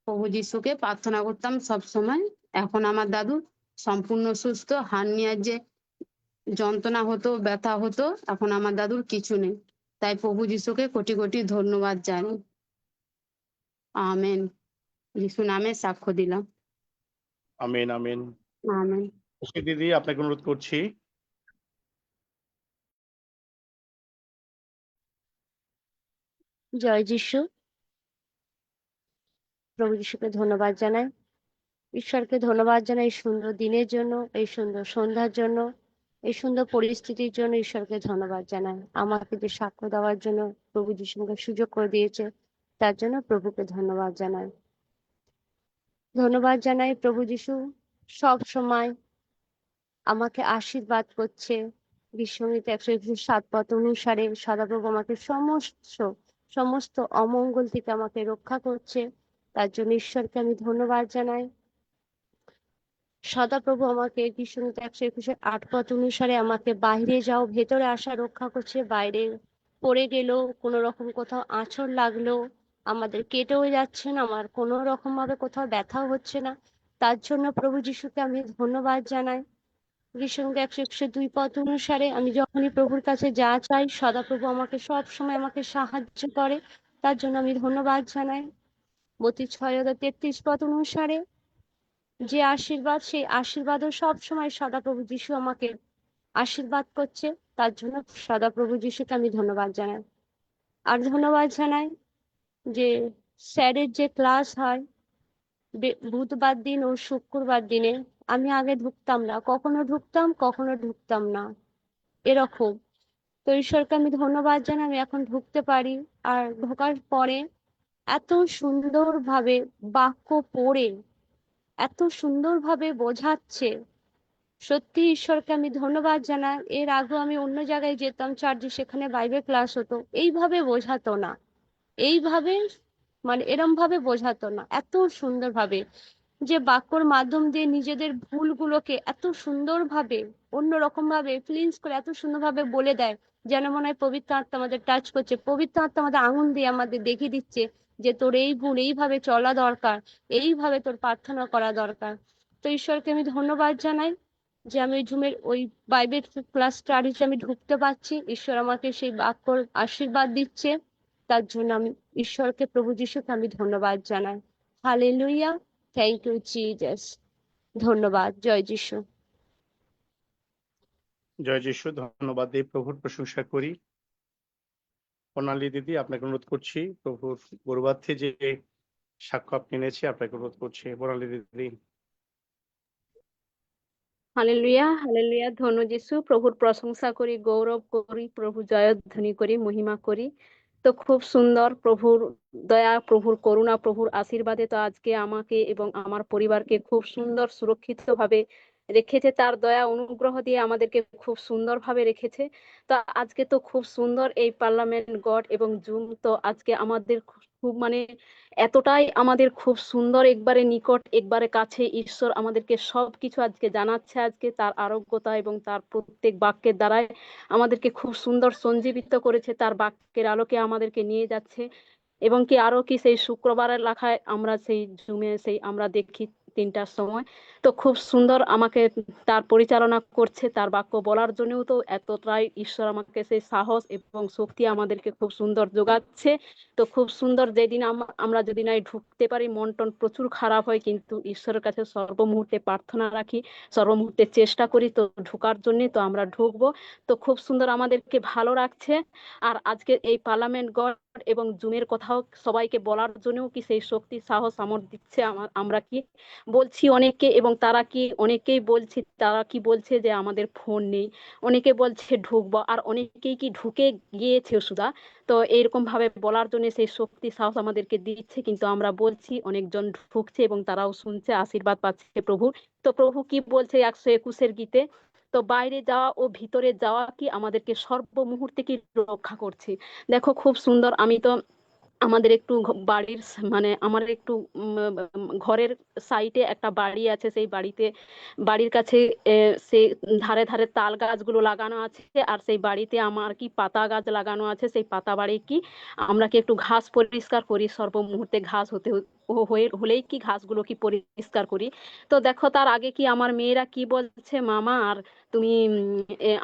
Speaker 14: প্রভু যিশুকে প্রার্থনা করতাম সব সময়। এখন আমার দাদু সম্পূর্ণ সুস্থ। হার্নিয়ার যে যন্ত্রণা হতো, ব্যথা হতো, এখন আমার দাদুর কিছু নেই। তাই প্রভু যিশুকে কোটি কোটি ধন্যবাদ জানাই। আমেন। যিশু নামে সাক্ষ্য দিলাম।
Speaker 1: Amen amen.
Speaker 14: আমেন।
Speaker 1: তাপসী দিদি, আপনাকে অনুরোধ করছি।
Speaker 15: জয় যিশু। প্রভু যিশুকে ধন্যবাদ জানাই, ঈশ্বরকে ধন্যবাদ জানাই এই সুন্দর দিনের জন্য, এই সুন্দর সন্ধ্যার জন্য, এই সুন্দর পরিস্থিতির জন্য ঈশ্বরকে ধন্যবাদ জানাই। আমাকে যে সাক্ষ্য দেওয়ার জন্য প্রভু যিশুকে সুযোগ করে দিয়েছে, তার জন্য প্রভুকে ধন্যবাদ জানাই। ধন্যবাদ জানাই প্রভু যিশু সব সময় আমাকে আশীর্বাদ করছে। বিশ্বনীতি 127 পদ অনুসারে সদাপ্রভু আমাকে সমস্ত অমঙ্গল থেকে আমাকে রক্ষা করছে, তার জন্য ঈশ্বরকে আমি ধন্যবাদ জানাই। সদাপ্রভু আমাকে বিশ্বনীতি 121 পদ অনুসারে আমাকে বাইরে যাও ভেতরে আসা রক্ষা করছে। বাইরে পড়ে গেলেও কোনো রকম কোথাও আঁচড় লাগলো আমাদের কেটেও যাচ্ছে না, আমার কোনো রকম ভাবে কোথাও ব্যথাও হচ্ছে না, তার জন্য প্রভু যিশুকে আমি ধন্যবাদ জানাই। বিশ্বনীতি 122 পদ অনুসারে আমি যখনই প্রভুর কাছে যা চাই, সদাপ্রভু আমাকে সব সময় আমাকে সাহায্য করে, তার জন্য আমি ধন্যবাদ জানাই। মতি 6:33 পদ অনুসারে যে আশীর্বাদ, সেই আশীর্বাদও সব সময় সদাপ্রভু যিশু আমাকে আশীর্বাদ করছে, তার জন্য সদাপ্রভু যিশুকে আমি ধন্যবাদ জানাই। আর ধন্যবাদ জানাই যে স্যারের যে ক্লাস হয় বুধবার দিন ও শুক্রবার দিনে, আমি আগে ঢুকতাম না, কখনো ঢুকতাম না এরকম। তো ঈশ্বরকে আমি ধন্যবাদ জানাই আমি এখন ঢুকতে পারি। আর ঢোকার পরে এত সুন্দরভাবে বাক্য পড়ে এত সুন্দরভাবে বোঝাচ্ছে, সত্যি ঈশ্বরকে আমি ধন্যবাদ জানাই। এর আগেও আমি অন্য জায়গায় যেতাম চার্চে, সেখানে বাইবেল ক্লাস হতো, এইভাবে বোঝাতো না, এইভাবে এরম ভাবে বোঝাতো না, এত সুন্দরভাবে যে বাক্যর মাধ্যম দিয়ে নিজেদের ভুলগুলোকে এত সুন্দরভাবে অন্যরকম ভাবে ফিলিংস করে এত সুন্দরভাবে বলে দেয়, যেন মনে হয় পবিত্র আত্মা আমাদের টাচ করছে, পবিত্র আত্মা আমাদের আঙুল দিয়ে আমাদের দেখিয়ে দিচ্ছে যে তোর এই ভুল, এইভাবে চলা দরকার, এইভাবে তোর প্রার্থনা করা দরকার। তো ঈশ্বরকে আমি ধন্যবাদ জানাই যে আমি জুমের ওই বাইবেল ক্লাস স্টাডিতে আমি ঢুকতে পারছি, ঈশ্বর আমাকে সেই বাক্যর আশীর্বাদ দিচ্ছে, তার জন্য আমি ঈশ্বরকে প্রভু যিশুকে আমি ধন্যবাদ জানাই। হালেলুয়া। Thank you Jesus. ধন্যবাদ। জয় যিশু।
Speaker 1: জয় যিশু, ধন্যবাদ দিয়ে প্রভুর প্রশংসা করি। প্রণালী দিদি, আপনাকে অনুরোধ করছি। প্রভুর গৌরবার্থে যে সাক্ষ্য আপনি এনেছে, আপনাকে অনুরোধ করছি। প্রণালী দিদি।
Speaker 16: Hallelujah, hallelujah. ধন্য যিশু, প্রভুর প্রশংসা করি, গৌরব করি, প্রভু জয়ধ্বনি করি, মহিমা করি। তো খুব সুন্দর প্রভুর দয়া, প্রভুর করুণা, প্রভুর আশীর্বাদে তো আজকে আমাকে এবং আমার পরিবারকে খুব সুন্দর সুরক্ষিত ভাবে রেখেছে। তার দয়া অনুগ্রহ দিয়ে আমাদেরকে খুব সুন্দর ভাবে রেখেছে। তো আজকে তো খুব সুন্দর এই পার্লামেন্ট গড এবং জুম, তো আজকে আমাদের খুব এতটাই আমাদের খুব সুন্দর, একবারে নিকট, একবারে কাছে ঈশ্বর আমাদেরকে সবকিছু আজকে জানাচ্ছে। আজকে তার আরোগ্যতা এবং তার প্রত্যেক বাক্যের দ্বারাই আমাদেরকে খুব সুন্দর সঞ্জীবিত করেছে, তার বাক্যের আলোকে আমাদেরকে নিয়ে যাচ্ছে। এবং কি আরো কি সেই শুক্রবারের লেখায় আমরা সেই জুমে সেই আমরা দেখি 3টার সময়। তো খুব সুন্দর আমাকে তার পরিচালনা করছে, তার বাক্য বলার জন্যও তো এতটাই ঈশ্বর আমাকে সেই সাহস এবং শক্তি আমাদেরকে খুব সুন্দর যোগাচ্ছে। তো খুব সুন্দর যেদিন আমরা যদি নাই ঢুকতে পারি, মন টন প্রচুর খারাপ হয়, কিন্তু ঈশ্বরের কাছে সর্বমুহূর্তে প্রার্থনা রাখি, সর্বমুহূর্তে চেষ্টা করি তো ঢোকার জন্য। তো আমরা ঢুকবো। তো খুব সুন্দর আমাদেরকে ভালো রাখছে। আর আজকে এই পার্লামেন্ট গড এবং জুমের কথাও সবাইকে বলার জন্যও কি সেই শক্তি সাহস দিচ্ছে। আমরা কি বলছি অনেককে, এবং তারা কি অনেকেই বলছি, তারা কি বলছে যে আমাদের ফোন নেই, অনেকে বলছে ঢুকবো, আর অনেকেই কি ঢুকে গিয়েছে সুধা। তো এইরকম ভাবে বলার জন্য সেই শক্তি সাহস আমাদেরকে দিচ্ছে, কিন্তু আমরা বলছি অনেকজন ঢুকছে এবং তারাও শুনছে, আশীর্বাদ পাচ্ছে প্রভু। তো প্রভু কি বলছে 121 গীতে, তো বাইরে যাওয়া ও ভিতরে যাওয়া কি আমাদেরকে সর্বমুহূর্তে কি রক্ষা করছে। দেখো খুব সুন্দর। আমি তো আমাদের একটু বাড়ির মানে আমার একটু ঘরের সাইডে একটা বাড়ি আছে, সেই বাড়ির কাছে সে ধারে ধারে তাল গাছগুলো লাগানো আছে, আর সেই বাড়িতে আমার কি পাতা গাছ লাগানো আছে। সেই পাতা বাড়ি কি আমরা কি একটু ঘাস পরিষ্কার করি, সর্বমুহূর্তে ঘাস হলেই কি ঘাসগুলো কি পরিষ্কার করি। তো দেখো তার আগে কি আমার মেয়েরা কি বলছে, মামা আর তুমি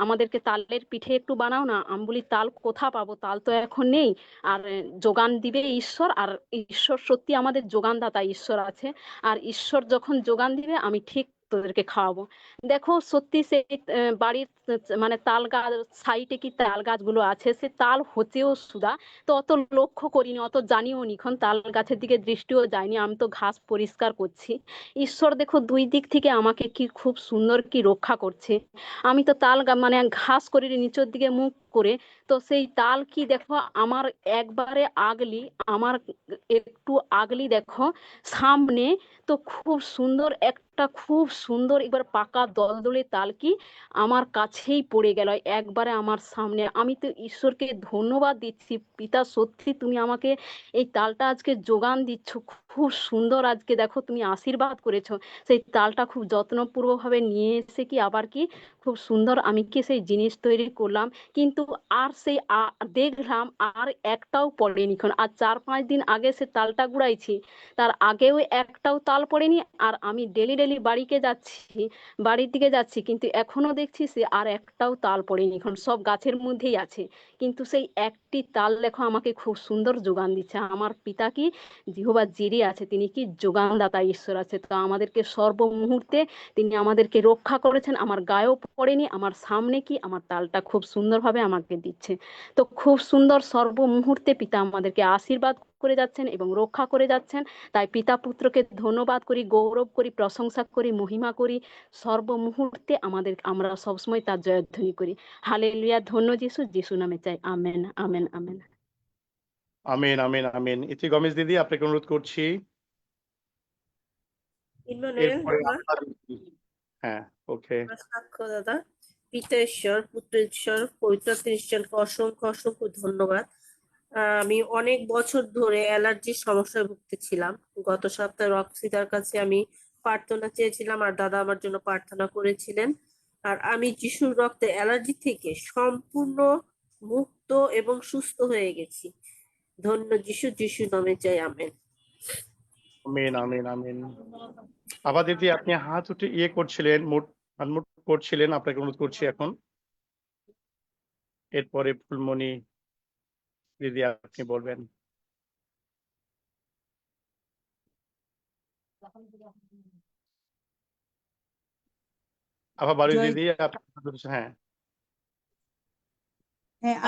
Speaker 16: আমাদেরকে তালের পিঠে একটু বানাও না। আমি বলি তাল কোথা পাবো, তাল তো এখন নেই। আর যোগান দিবে ঈশ্বর, আর ঈশ্বর সত্যি আমাদের যোগানদাতা ঈশ্বর আছে। আর ঈশ্বর যখন যোগান দিবে আমি ঠিক তোদেরকে খাওয়াবো। দেখো সত্যি সেই বাড়ির মানে তাল গাছ সাইডে কি তাল গাছগুলো আছে, সে তাল হচ্ছেও সুধা। তো অত লক্ষ্য করিনি, অত জানিও নি, এখন তাল গাছের দিকে দৃষ্টিও যায়নি, আমি তো ঘাস পরিষ্কার করছি। ঈশ্বর দেখো দুই দিক থেকে আমাকে কি খুব সুন্দর কি রক্ষা করছে। আমি তো মানে ঘাস করি নিচের দিকে মুখ করে। তো সেই তাল কি দেখো আমার একবারে আগলি, আমার একটু আগলি দেখো সামনে। তো খুব সুন্দর একটা খুব সুন্দর একবার পাকা দলদলে তাল কি আমার কাছেই পড়ে গেল একবারে আমার সামনে। আমি তো ঈশ্বরকে ধন্যবাদ দিচ্ছি, পিতা সত্যি তুমি আমাকে এই তালটা আজকে যোগান দিচ্ছ। খুব সুন্দর আজকে দেখো তুমি আশীর্বাদ করেছো। সেই তালটা খুব যত্নপূর্বকভাবে নিয়ে এসে কি আবার কি খুব সুন্দর আমি কি সেই জিনিস তৈরি করলাম। কিন্তু আর সেই দেখলাম আর একটাও পড়েনি এখন। আর 4-5 দিন আগে সে তালটা গুড়াইছি, তার আগেও একটাও তাল পড়েনি। আর আমি ডেলি ডেলি বাড়ির দিকে যাচ্ছি, কিন্তু এখনো দেখছি সে আর একটাও তাল পড়েনি, এখন সব গাছের মধ্যেই আছে। কিন্তু সেই একটি তাল দেখো আমাকে খুব সুন্দর যোগান দিচ্ছে। আমার পিতা কি জিহোবা জিরে আছে, তিনি কি যোগানদাতা ঈশ্বর আছে। তো আমাদেরকে সর্বমুহূর্তে তিনি আমাদেরকে রক্ষা করেছেন, আমার গায়েও পড়েনি, আমার সামনে কি আমার তালটা খুব সুন্দরভাবে আমাকে দিচ্ছে। তো খুব সুন্দর সর্বমুহূর্তে পিতা আমাদেরকে আশীর্বাদ করে যাচ্ছেন এবং রক্ষা করে যাচ্ছেন। তাই পিতা পুত্রকে ধন্যবাদ করি, গৌরব করি, প্রশংসা করি, মহিমা করি। সর্বমুহূর্তে আমরা সবসময় তার জয়ধ্বনি করি। হালেলুয়া। ধন্য যিশু, যিশু নামে চাই। Amen, amen, amen.
Speaker 1: Amen, amen, amen. ইতি গমেশ দিদি, আপনাকে অনুরোধ করছি। এরপরে হ্যাঁ, ওকে।
Speaker 17: সাক্ষ্য দাদা, পিতা ঈশ্বর, পুত্র ঈশ্বর, পবিত্র ঈশ্বরকে অসংখ্য অসংখ্য ধন্যবাদ। আমি অনেক বছর ধরে অ্যালার্জির সমস্যায় ভুগতেছিলাম। গত সপ্তাহে রক্সিদার কাছে আমি প্রার্থনা চেয়েছিলাম, আর দাদা আমার জন্য প্রার্থনা করেছিলেন। আর আমি যিশুর রক্তে অ্যালার্জি থেকে সম্পূর্ণ মুক্ত এবং সুস্থ হয়ে গেছি। ধন্য যিশু, যিশু নামে চাই। Amen,
Speaker 1: amen, amen, amen. আভা দিদি, আপনি হাত উঠে করছিলেন, আনমুট করছিলেন, আপনাকে অনুরোধ করছি এখন। এরপরে ফুলমণি দিদি আপনি বলবেন। আভা বাড়ি দিদি হ্যাঁ।
Speaker 18: হ্যাঁ,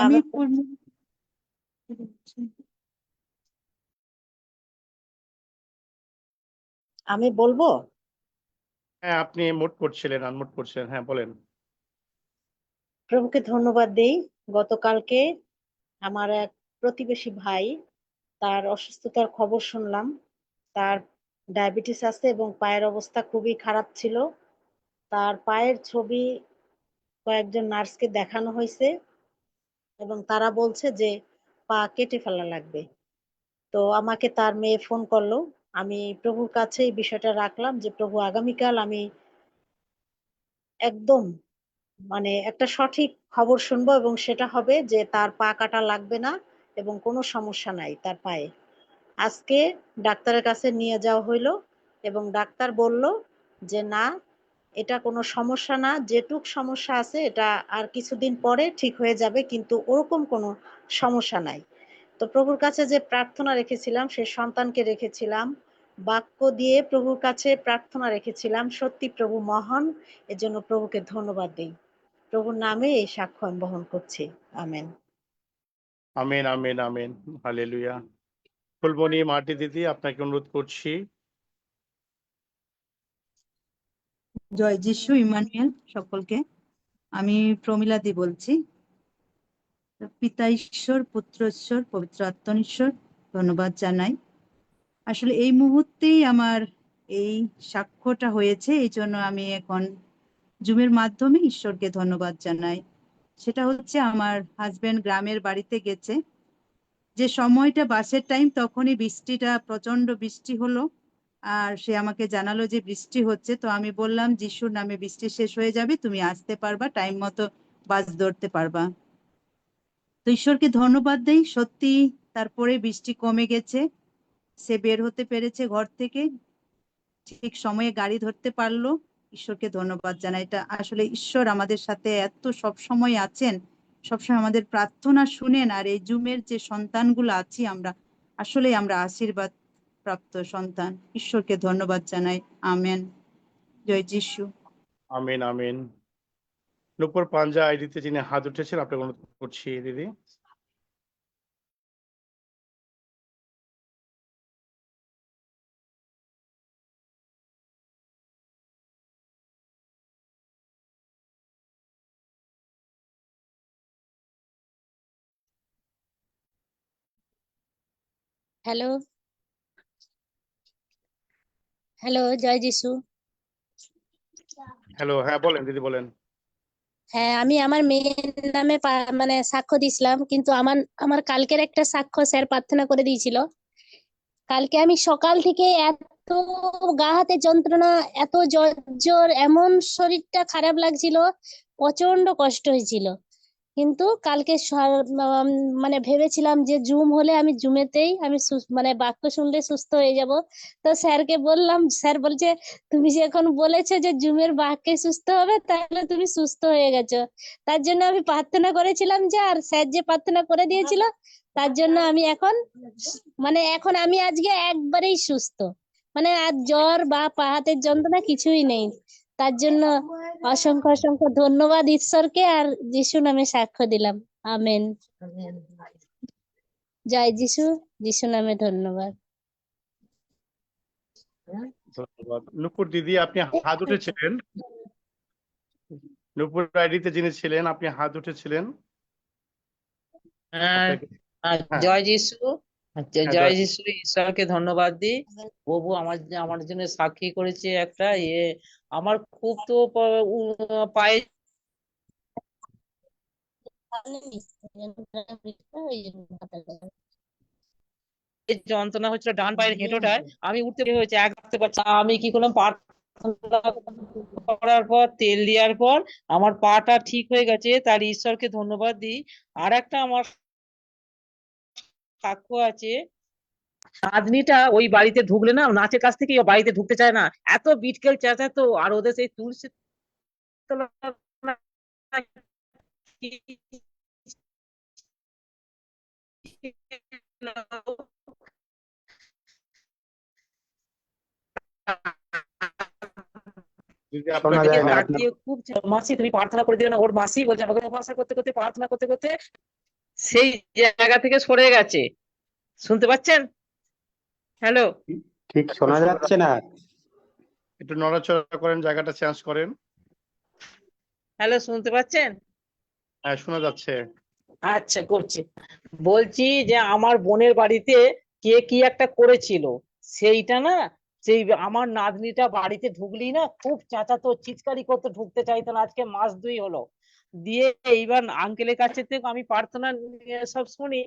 Speaker 18: আমি বলবো।
Speaker 1: হ্যাঁ, আপনি মুট করছিলেন, আনমুট করছিলেন, হ্যাঁ বলেন।
Speaker 18: প্রভুকে ধন্যবাদ দেই। গতকালকে আমার এক প্রতিবেশী ভাই, তার অসুস্থতার খবর শুনলাম। তার ডায়াবেটিস আছে এবং পায়ের অবস্থা খুবই খারাপ ছিল। তার পায়ের ছবি কয়েকজন নার্সকে দেখানো হয়েছে এবং তারা বলছে যে পা কেটে ফেলা লাগবে। তো আমাকে তার মেয়ে ফোন করলো। আমি প্রভুর কাছে এই বিষয়টা রাখলাম যে প্রভু, আগামীকাল আমি একদম মানে একটা সঠিক খবর শুনবো এবং সেটা হবে যে তার পা কাটা লাগবে না এবং কোনো সমস্যা নাই তার পায়ে। আজকে ডাক্তারের কাছে নিয়ে যাওয়া হইলো এবং ডাক্তার বলল যে না, এটা কোনো সমস্যা না, যেটুক সমস্যা আছে এটা আর কিছুদিন পরে ঠিক হয়ে যাবে, কিন্তু ওরকম কোনো সমস্যা নাই। তো প্রভুর কাছে যে প্রার্থনা রেখেছিলাম, সে সন্তানকে রেখেছিলাম, বাক্য দিয়ে প্রভুর কাছে প্রার্থনা রেখেছিলাম। সত্যি প্রভু মহান, এজন্য প্রভুকে ধন্যবাদ দিই। প্রভুর নামে এই সাক্ষ্য আমি বহন করছি। Amen.
Speaker 1: Amen, amen, amen, hallelujah. Phulmoni Marti দিদি, আপনাকে অনুরোধ করছি।
Speaker 19: জয় যিশু ইমানুয়েল সকলকে। আমি প্রমিলাদি বলছি। পিতা ঈশ্বর, পুত্র ঈশ্বর, পবিত্র আত্মা ঈশ্বর ধন্যবাদ জানাই। আসলে এই মুহূর্তেই আমার এই সাক্ষ্যটা হয়েছে, এই জন্য আমি এখন জুমের মাধ্যমে ঈশ্বরকে ধন্যবাদ জানাই। সেটা হচ্ছে আমার হাজবেন্ড গ্রামের বাড়িতে গেছে, যে সময়টা বাসের টাইম, তখনই বৃষ্টিটা প্রচন্ড বৃষ্টি হলো, আর সে আমাকে জানালো যে বৃষ্টি হচ্ছে। তো আমি বললাম যিশুর নামে বৃষ্টি শেষ হয়ে যাবে, তুমি আসতে পারবা, টাইম মতো বাস ধরতে পারবা। তো ঈশ্বরকে ধন্যবাদ দেই, সত্যি তারপরে বৃষ্টি কমে গেছে, সে বের হতে পেরেছে ঘর থেকে, ঠিক সময়ে গাড়ি ধরতে পারলো। ঈশ্বরকে ধন্যবাদ জানাই। এটা আসলে ঈশ্বর আমাদের সাথে এত সবসময় আছেন, সবসময় আমাদের প্রার্থনা শুনেন। আর এই জুমের যে সন্তানগুলো আছি আমরা, আসলে আমরা আশীর্বাদ প্রাপ্ত সন্তান। ঈশ্বরকে ধন্যবাদ জানাই। আমেন। জয় যিশু।
Speaker 1: Amen, amen. নূপুর পাঞ্জা আইডিতে যিনি হাত উঠেছেন, আপনাকে অনুরোধ করছি দিদি।
Speaker 5: হ্যালো, হ্যালো, জয় যিশু।
Speaker 1: হ্যালো, হ্যাঁ বলেন দিদি, বলেন।
Speaker 5: হ্যাঁ, আমি আমার মেয়ের নামে মানে সাক্ষ্য দিয়েছিলাম, কিন্তু আমার আমার কালকের একটা সাক্ষ্য স্যার প্রার্থনা করে দিয়েছিল। কালকে আমি সকাল থেকে এত গা হাতে যন্ত্রণা, এত জ্বর জ্বর, এমন শরীরটা খারাপ লাগছিল, প্রচন্ড কষ্ট হয়েছিল। কিন্তু কালকে মানে ভেবেছিলাম যে জুম হলে আমি জুমেতেই আমি মানে বাক্য শুনলে সুস্থ হয়ে যাব। তো স্যারকে বললাম, স্যার বলছে তুমি যে এখন বলেছো যে জুমের বাক্যে সুস্থ হবে, তাহলে তুমি সুস্থ হয়ে গেছো। তার জন্য আমি প্রার্থনা করেছিলাম যে, আর স্যার যে প্রার্থনা করে দিয়েছিল, তার জন্য আমি এখন মানে এখন আমি আজকে একবারেই সুস্থ, মানে আর জ্বর বা পা হাতের যন্ত্রণা কিছুই নেই। তার জন্য অসংখ্য অসংখ্য ধন্যবাদ ঈশ্বরকে, আর যিশু নামে সাক্ষ্য দিলাম। আমেন। জয় যিশু, যিশু নামে ধন্যবাদ।
Speaker 1: ধন্যবাদ। নূপুর দিদি, আপনি হাত উঠেছিলেন। নূপুর আইডিতে যিনি ছিলেন, আপনি হাত উঠেছিলেন। আপনাকে হ্যাঁ,
Speaker 20: জয় যিশু।
Speaker 1: হ্যাঁ,
Speaker 20: জয় যিশু, ঈশ্বরকে ধন্যবাদ দিই। প্রভু আমার জন্য সাক্ষী করেছে একটা আমার খুব তো পায়ে যন্ত্রণা হচ্ছিল, ডান পায়ের হেঁটোটায় আমি উঠতে হয়েছে, এক উঠতে পারছি না। আমি কি করলাম, প্রার্থনা করার পর তেল দেওয়ার পর আমার পাটা ঠিক হয়ে গেছে, তার ঈশ্বরকে ধন্যবাদ দিই। আর একটা আমার সাক্ষ্য আছে, নাতনিটা ওই বাড়িতে ঢুকলে না, নাচের কাছ থেকে বাড়িতে ঢুকতে চায় না, এত বিটকেল চেঁচাতো। আর ওদের সেই তুলসী তলা
Speaker 1: দিদি
Speaker 6: শোনা
Speaker 1: আপনাকে
Speaker 6: যায় না
Speaker 20: ডাক
Speaker 6: আপনার।
Speaker 20: দিয়ে খুব মাসি তুমি প্রার্থনা করে দিও না। ওর মাসি বলছে আমাকে, উপাসনা করতে করতে প্রার্থনা করতে করতে সেই জায়গা থেকে সরে গেছে। শুনতে পাচ্ছেন? হ্যালো,
Speaker 6: ঠিক শোনা যাচ্ছে না।
Speaker 1: একটু নড়াচড়া করেন, জায়গাটা চেঞ্জ করেন।
Speaker 20: হ্যালো, শুনতে পাচ্ছেন?
Speaker 1: হ্যাঁ, শোনা যাচ্ছে।
Speaker 20: আচ্ছা, করছি। বলছি যে আমার বোনের বাড়িতে কে কি একটা করেছিল, সেইটা না, সেই আমার নাতনিটা বাড়িতে ঢুকলি না খুব চেঁচাতো, চিৎকারি করতে, ঢুকতে চাইতো না। আজকে মাস 2 হলো। দিয়ে এইবার আঙ্কেলের কাছে থেকে আমি প্রার্থনা সব শুনি,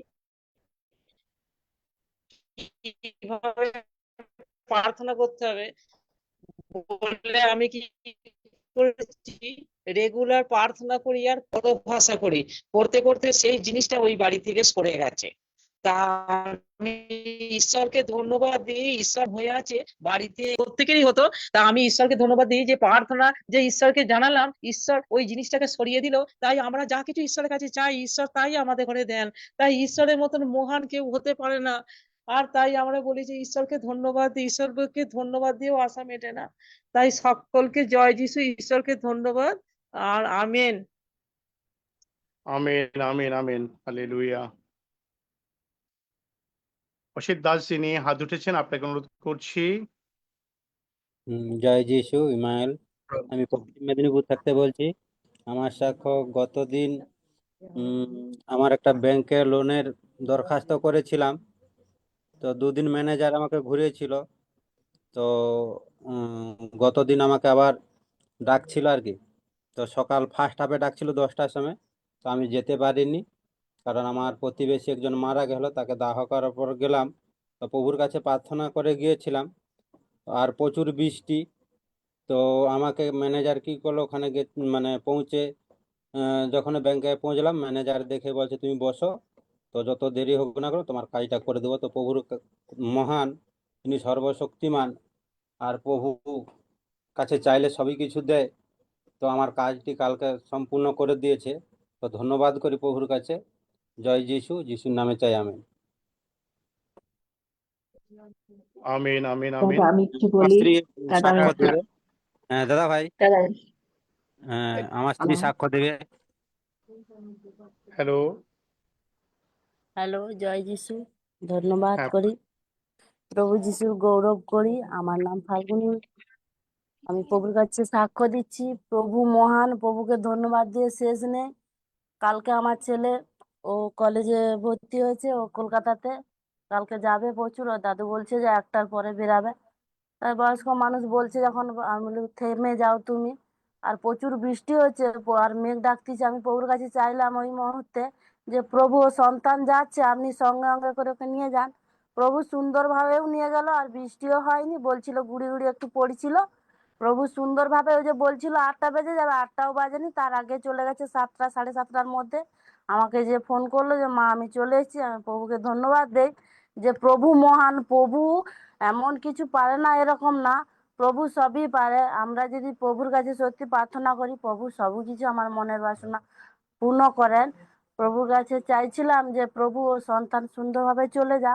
Speaker 20: কিভাবে প্রার্থনা করতে হবে বললে আমি কি করেছি, রেগুলার প্রার্থনা করি আর পরভাষা করি, করতে করতে সেই জিনিসটা ওই বাড়ি থেকে সরে গেছে। তা আমি ঈশ্বরকে ধন্যবাদ দিই, ঈশ্বর হয়ে আছে বাড়িতে, প্রত্যেকেরই হতো। তা আমি ঈশ্বরকে ধন্যবাদ দিই যে প্রার্থনা যে ঈশ্বরকে জানালাম, ঈশ্বর ওই জিনিসটাকে সরিয়ে দিল। তাই আমরা যা কিছু ঈশ্বরের কাছে চাই, ঈশ্বর তাই আমাদের ঘরে দেন। তাই ঈশ্বরের মতন মহান কেউ হতে পারে না। আর তাই আমরা বলি যে ঈশ্বরকে ধন্যবাদ দিই, ঈশ্বরকে ধন্যবাদ দিয়েও আশা মেটে না। তাই সকলকে জয় যিশু, ঈশ্বরকে ধন্যবাদ। আর amen.
Speaker 1: Amen amen amen, hallelujah. Asit Das যিনি হাত উঠেছেন, আপনাকে অনুরোধ করছি।
Speaker 21: জয় যিশু। ইমানুয়েল, আমি পশ্চিম মেদিনীপুর থাকতে বলছি। আমার সাক্ষ্য, গতদিন আমার একটা ব্যাংকে লোনের দরখাস্ত করেছিলাম, তো দুদিন ম্যানেজার আমাকে ঘুরিয়েছিল। তো গতদিন আমাকে আবার ডাকছিল আর কি। তো সকাল ফার্স্ট হাফে ডাকছিল 10টার সময়, তো আমি যেতে পারিনি, কারণ আমার প্রতিবেশী একজন মারা গেল, তাকে দাহ করার পর গেলাম। তো প্রভুর কাছে প্রার্থনা করে গিয়েছিলাম, আর প্রচুর বৃষ্টি। তো আমাকে ম্যানেজার কি করলো, ওখানে মানে পৌঁছে যখন ব্যাংকে পৌঁছলাম, ম্যানেজার দেখে বলছে তুমি বসো, তো যত দেরি হোক না কেন তোমার কাজটা করে দেবো। তো প্রভুর মহান, তিনি সর্বশক্তিমান, আর প্রভু কাছে চাইলে সবই কিছু দেয়। তো আমার কাজটি কালকে সম্পূর্ণ করে দিয়েছে। তো ধন্যবাদ করি প্রভুর কাছে। জয় যিশু, যিশুর নামে চাই আমেন।
Speaker 1: আমেন আমেন
Speaker 22: দাদা
Speaker 1: আমেন।
Speaker 22: আমি একটু
Speaker 21: আমার
Speaker 22: বলি।
Speaker 21: স্ত্রী
Speaker 22: দাদা আমি
Speaker 21: সাক্ষ্য
Speaker 22: একটু
Speaker 21: দেবে। হ্যাঁ দাদা ভাই,
Speaker 22: দাদা
Speaker 21: আমার স্ত্রী সাক্ষ্য দেবে।
Speaker 1: হ্যালো।
Speaker 23: হ্যালো, জয় যিশু। ধন্যবাদ
Speaker 1: হ্যাঁ,
Speaker 23: করি, প্রভু যিশুর গৌরব করি। আমার নাম ফাল্গুনী। আমি প্রভুর কাছে সাক্ষ্য দিচ্ছি, প্রভু মহান, প্রভুকে ধন্যবাদ দিয়ে শেষ নেই। কালকে আমার ছেলে, ও কলেজে ভর্তি হয়েছে, ও কলকাতাতে। কালকে যাবে প্রচুর, ও দাদু বলছে যে 1টার পরে বেরাবে। তাই বয়স্ক মানুষ বলছে যখন, আমি বলি থেমে যাও তুমি। আর প্রচুর বৃষ্টি হচ্ছে, আর মেঘ ডাকতেছে। আমি প্রভুর কাছে চাইলাম ওই মুহূর্তে যে প্রভু, ও সন্তান যাচ্ছে, আপনি সঙ্গে সঙ্গে করে ওকে নিয়ে যান। প্রভু সুন্দরভাবেও নিয়ে গেল, আর বৃষ্টিও হয়নি। বলছিল গুড়ি গুড়ি একটু পড়ছিল। প্রভু সুন্দরভাবে, ওই যে বলছিল 8টা বেজে যাবে, 8টাও বাজেনি, তার আগে চলে গেছে 7টা, 7:30টার মধ্যে। আমাকে যে ফোন করলো যে মা আমি চলে এসেছি। আমি প্রভুকে ধন্যবাদ দেই যে প্রভু মহান, প্রভু এমন কিছু পারে না এরকম না, প্রভু সবই পারে। আমরা যদি প্রভুর কাছে সত্যি প্রার্থনা করি, প্রভু সব কিছু আমার মনের বাসনা পূর্ণ করেন। প্রভুর কাছে চাইছিলাম যে প্রভু, ও সন্তান সুন্দরভাবে চলে যা,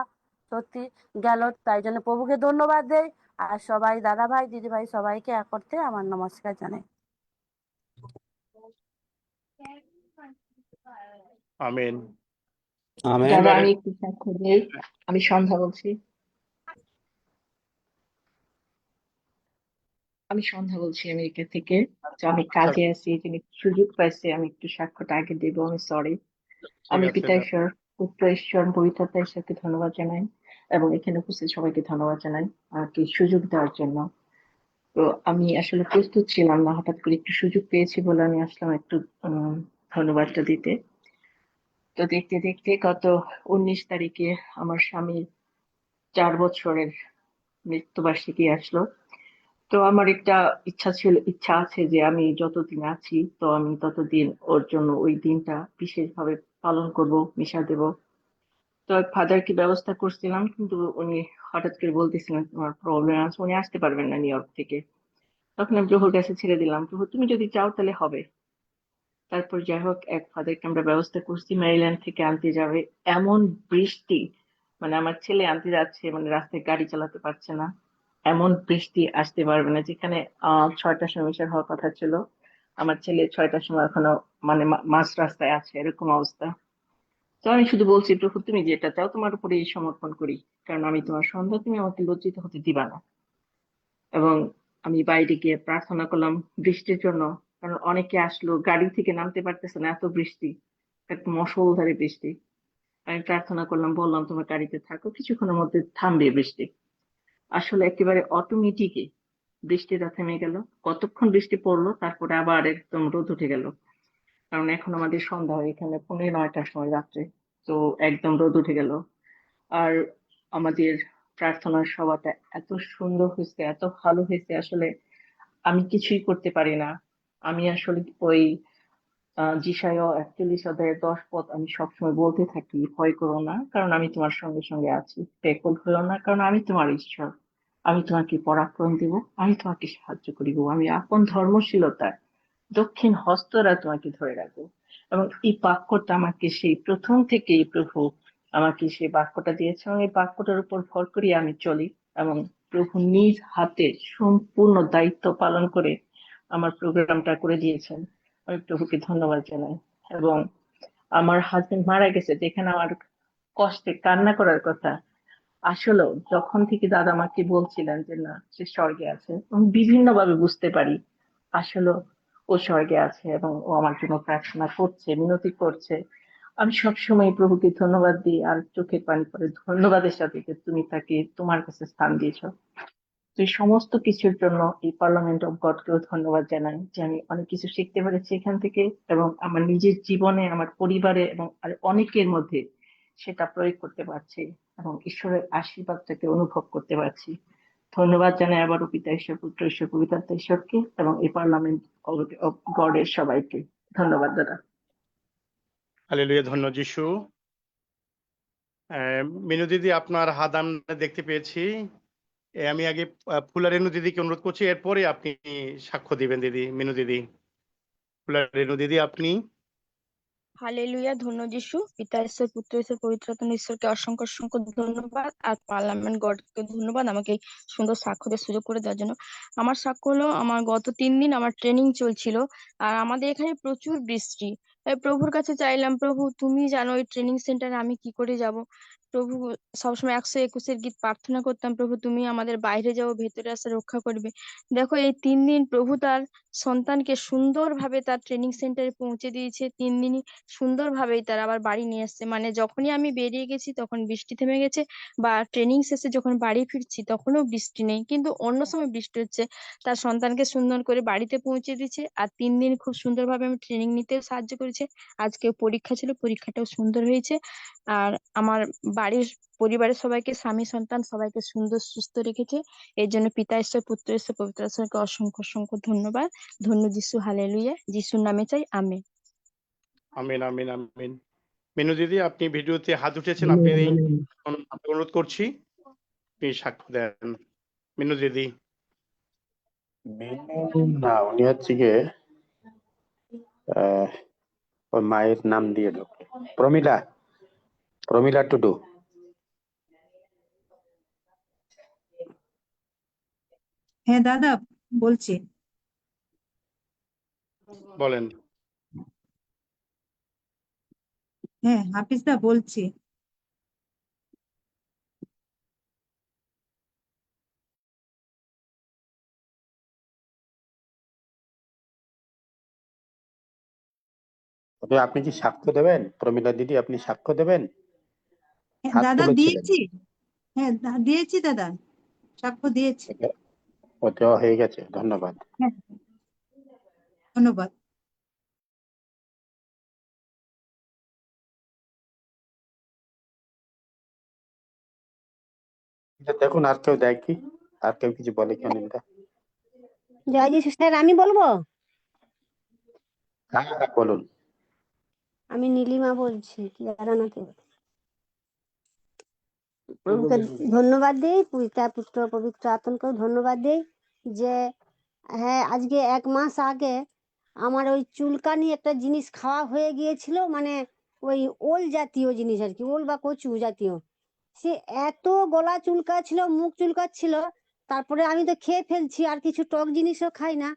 Speaker 23: সত্যি গেল। তাই জন্য প্রভুকে ধন্যবাদ দেই। আর সবাই, দাদা ভাই, দিদি ভাই, সবাইকে এক করতে আমার নমস্কার জানাই।
Speaker 1: আমেন।
Speaker 21: আমেন।
Speaker 22: দাদা
Speaker 1: এবারে
Speaker 22: আমি একটু সাক্ষ্য দিই। আমি সন্ধ্যা বলছি। আমি সন্ধ্যা বলছি আমেরিকা থেকে। তো আমি কাজে আছি, এই জন্য একটু সুযোগ পাইছি, আমি একটু সাক্ষ্যটা আগে দেবো। আমি সরি।
Speaker 1: ঠিক
Speaker 22: আমি
Speaker 1: আছে
Speaker 22: পিতা
Speaker 1: দাদা।
Speaker 22: ঈশ্বর, পুত্র ঈশ্বর, পবিত্রতা ঈশ্বরকে ধন্যবাদ জানাই, এবং এখানে উপস্থিত সবাইকে ধন্যবাদ জানাই আমাকে সুযোগ দেওয়ার জন্য। তো আমি আসলে প্রস্তুত ছিলাম না, হঠাৎ করে একটু সুযোগ পেয়েছি বলে আমি আসলাম একটু ধন্যবাদটা দিতে। তো দেখতে দেখতে গত 19 তারিখে আমার স্বামীর 4 বছরের মৃত্যুবার্ষিকী আসলো। তো আমার একটা ইচ্ছা আছে যে আমি যতদিন আছি, তো আমি ততদিন ওর জন্য ওই দিনটা বিশেষভাবে পালন করব, মিশা দেব। তো ফাদারকে ব্যবস্থা করছিলাম, কিন্তু উনি হঠাৎ করে বলতেছিলেন তোমার প্রবলেম আছে, উনি আসতে পারবেন না নিউ ইয়র্ক থেকে। তখন আমি প্রভুর কাছে ছেড়ে দিলাম, প্রভু তুমি যদি চাও তাহলে হবে। তারপর যাই হোক, এক ফাদারকে আমরা ব্যবস্থা করছি, মেরিল্যান্ড থেকে আনতে যাবে। এমন বৃষ্টি, মানে আমার ছেলে আনতে যাচ্ছে, মানে রাস্তায় গাড়ি চালাতে পারছে না, এমন বৃষ্টি, আসতে পারবে না। যেখানে 6টার সময় মিশন হওয়ার কথা ছিল, আমার ছেলে 6টার সময় এখনো মানে মাঝ রাস্তায় আছে, এরকম অবস্থা। তো আমি শুধু বলছি, প্রভু তুমি যেটা চাও তোমার উপরে সমর্পণ করি, কারণ আমি তোমার সন্তান, তুমি আমাকে লজ্জিত হতে দিবা না। এবং আমি বাইরে গিয়ে প্রার্থনা করলাম বৃষ্টির জন্য, কারণ অনেকে আসলো গাড়ি থেকে নামতে পারতেছে না, এত বৃষ্টি, একটা মুষলধারে বৃষ্টি। আমি প্রার্থনা করলাম, বললাম তোমার গাড়িতে থাকো, কিছুক্ষণের মধ্যে থামবে বৃষ্টি। আসলে একেবারে অটোমেটিকই বৃষ্টিটা থেমে গেল। কতক্ষণ বৃষ্টি পড়লো, তারপরে আবার একদম রোদ উঠে গেল। কারণ এখন আমাদের সন্ধ্যা হয় এখানে 9:45টার সময় রাত্রে। তো একদম রোদ উঠে গেল। আর আমাদের প্রার্থনার সভাটা এত সুন্দর হয়েছে, এত ভালো হয়েছে, আসলে আমি কিছুই করতে পারি না। আমি আসলে ওই যিশায়া 41 অধ্যায়ের 10 পদ আমি সবসময় বলতে থাকি, ভয় করো না কারণ আমি তোমার সঙ্গে সঙ্গে আছি, ব্যাকুল হইও না কারণ আমি তোমার ঈশ্বর, আমি তোমাকে পরাক্রম দিব, আমি তোমাকে সাহায্য করিব, আমি আপন ধর্মশীলতার দক্ষিণ হস্তরা তোমাকে ধরে রাখবো। এবং এই বাক্যটা আমাকে সেই প্রথম থেকেই প্রভু আমাকে সেই বাক্যটা দিয়েছে এবং এই বাক্যটার উপর ভর করে আমি চলি এবং প্রভু নিজ হাতে সম্পূর্ণ দায়িত্ব পালন করে আমার প্রোগ্রামটা করে দিয়েছেন। আমি প্রভুকে ধন্যবাদ জানাই। এবং আমার হাজবেন্ড মারা গেছে, যেখানে আমার কষ্টে কান্না করার কথা, আসলেও যখন থেকে দাদা আমাকে বলছিলেন যে না সে স্বর্গে আছে, এবং বিভিন্ন ভাবে বুঝতে পারি আসলে ও স্বর্গে আছে এবং ও আমার জন্য প্রার্থনা করছে, মিনতি করছে। আমি সবসময় প্রভুকে ধন্যবাদ দিই আর চোখের পানি পড়ে ধন্যবাদের সাথে যে তুমি তাকে তোমার কাছে স্থান দিয়েছ। তো এই সমস্ত কিছুর জন্য এই পার্লামেন্ট অফ গডকেও ধন্যবাদ জানাই যে আমি অনেক কিছু শিখতে পেরেছি এখান থেকে এবং আমার নিজের জীবনে, আমার পরিবারে এবং আর অনেকের মধ্যে সেটা প্রয়োগ করতে পারছি এবং ঈশ্বরের আশীর্বাদটাকে অনুভব করতে পারছি। ধন্যবাদ জানাই আবারও পিতা ঈশ্বর, পুত্র ঈশ্বর, পবিত্রাত্মা ঈশ্বরকে এবং এই পার্লামেন্ট অফ গডের সবাইকে ধন্যবাদ দাদা।
Speaker 1: হালেলুয়া, ধন্য যিশু। মিনু দিদি, আপনার হাত আমরা দেখতে পেয়েছি। আমি আগে ফুলা রেণু দিদিকে অনুরোধ করছি, এরপরে আপনি সাক্ষ্য দিবেন দিদি। মিনু দিদি, ফুলা রেণু দিদি আপনি।
Speaker 2: হালেলুয়া, ধন্য যিশু। পিতা ঈশ্বর, পুত্র ঈশ্বর, পবিত্র আত্মা ঈশ্বরকে অসংখ্য অসংখ্য ধন্যবাদ, আর পার্লামেন্ট গডকে ধন্যবাদ আমাকে এই সুন্দর সাক্ষ্য দেওয়ার সুযোগ করে দেওয়ার জন্য। আমার সাক্ষ্য হলো, আমার গত 3 দিন আমার ট্রেনিং চলছিল, আর আমাদের এখানে প্রচুর বৃষ্টি। তাই প্রভুর কাছে চাইলাম, প্রভু তুমি জানো এই ট্রেনিং সেন্টারে আমি কি করে যাব। প্রভু সবসময় 121-এর গীত প্রার্থনা করতাম, প্রভু তুমি আমাদের বাইরে যাও, ভেতরে আসে রক্ষা করবে। দেখো এই 3 দিন প্রভু তার সন্তানকে সুন্দরভাবে তার ট্রেনিং সেন্টারে পৌঁছে দিয়েছে। 3 দিনই সুন্দরভাবেই তারা আবার বাড়ি নিয়ে আসছে। মানে যখনই আমি বেরিয়ে গেছি তখন বৃষ্টি থেমে গেছে, বা ট্রেনিং শেষে যখন বাড়ি ফিরছি তখনও বৃষ্টি নেই, কিন্তু অন্য সময় বৃষ্টি হচ্ছে। তার সন্তানকে সুন্দর করে বাড়িতে পৌঁছে দিচ্ছে, আর 3 দিন খুব সুন্দরভাবে আমি ট্রেনিং নিতেও সাহায্য করেছে। আজকে পরীক্ষা ছিল, পরীক্ষাটাও সুন্দর হয়েছে। আর আমার বাড়ির পরিবারের সবাইকে, স্বামী সন্তান সবাইকে সুন্দর সুস্থ রেখেছে। এর জন্য পিতা ঈশ্বর, পুত্র ঈশ্বর, পবিত্র ঈশ্বরকে অসংখ্য অসংখ্য ধন্যবাদ। ধন্য যিশু, হালেলুয়া। যিশুর নামে চাই, আমেন।
Speaker 1: আমিন, আমিন, আমিন। মিনু দিদি, আপনি ভিডিওতে হাত উঠেছেন, আপনি অনুরোধ করছি আপনি সাক্ষ্য দেন। মিনু দিদি।
Speaker 6: না, উনি হচ্ছে গিয়ে ওর মায়ের নাম দিয়ে ঢোকে। প্রমিলা, প্রমিলা টুডু।
Speaker 19: হ্যাঁ দাদা, বলছি।
Speaker 1: বলেন।
Speaker 19: হ্যাঁ হাফিজদা, বলছি।
Speaker 6: তবে আপনি কি সাক্ষ্য দেবেন? প্রমিলা দিদি, আপনি সাক্ষ্য দেবেন? হাত
Speaker 19: দাদা
Speaker 6: তুলেছিলেন।
Speaker 19: দিয়েছি, হ্যাঁ দিয়েছি দাদা, সাক্ষ্য দিয়েছি।
Speaker 6: ও দেওয়া হয়ে গেছে, ধন্যবাদ।
Speaker 19: হ্যাঁ, ধন্যবাদ।
Speaker 6: দেখুন আর কেউ দেয় কি, আর কেউ কিছু বলে কি অনিন্দা?
Speaker 3: জয় যিশু স্যার, আমি বলবো।
Speaker 6: হ্যাঁ হ্যাঁ, বলুন।
Speaker 3: আমি নীলিমা বলছি, কেদারানাথে। প্রভুকে ধন্যবাদ দিই, পিতা পুত্র পবিত্র আত্মাকেও ধন্যবাদ দিই যে হ্যাঁ আজকে 1 মাস আগে আমার ওই চুলকানি একটা জিনিস খাওয়া হয়ে গিয়েছিল, মানে ওই ওল জাতীয় জিনিস আর কি, ওল বা কচু জাতীয়। সে এত গলা চুলকাচ্ছিল, মুখ চুলকাচ্ছিল, তারপরে আমি তো খেয়ে ফেলছি, আর কিছু টক জিনিসও খাই না,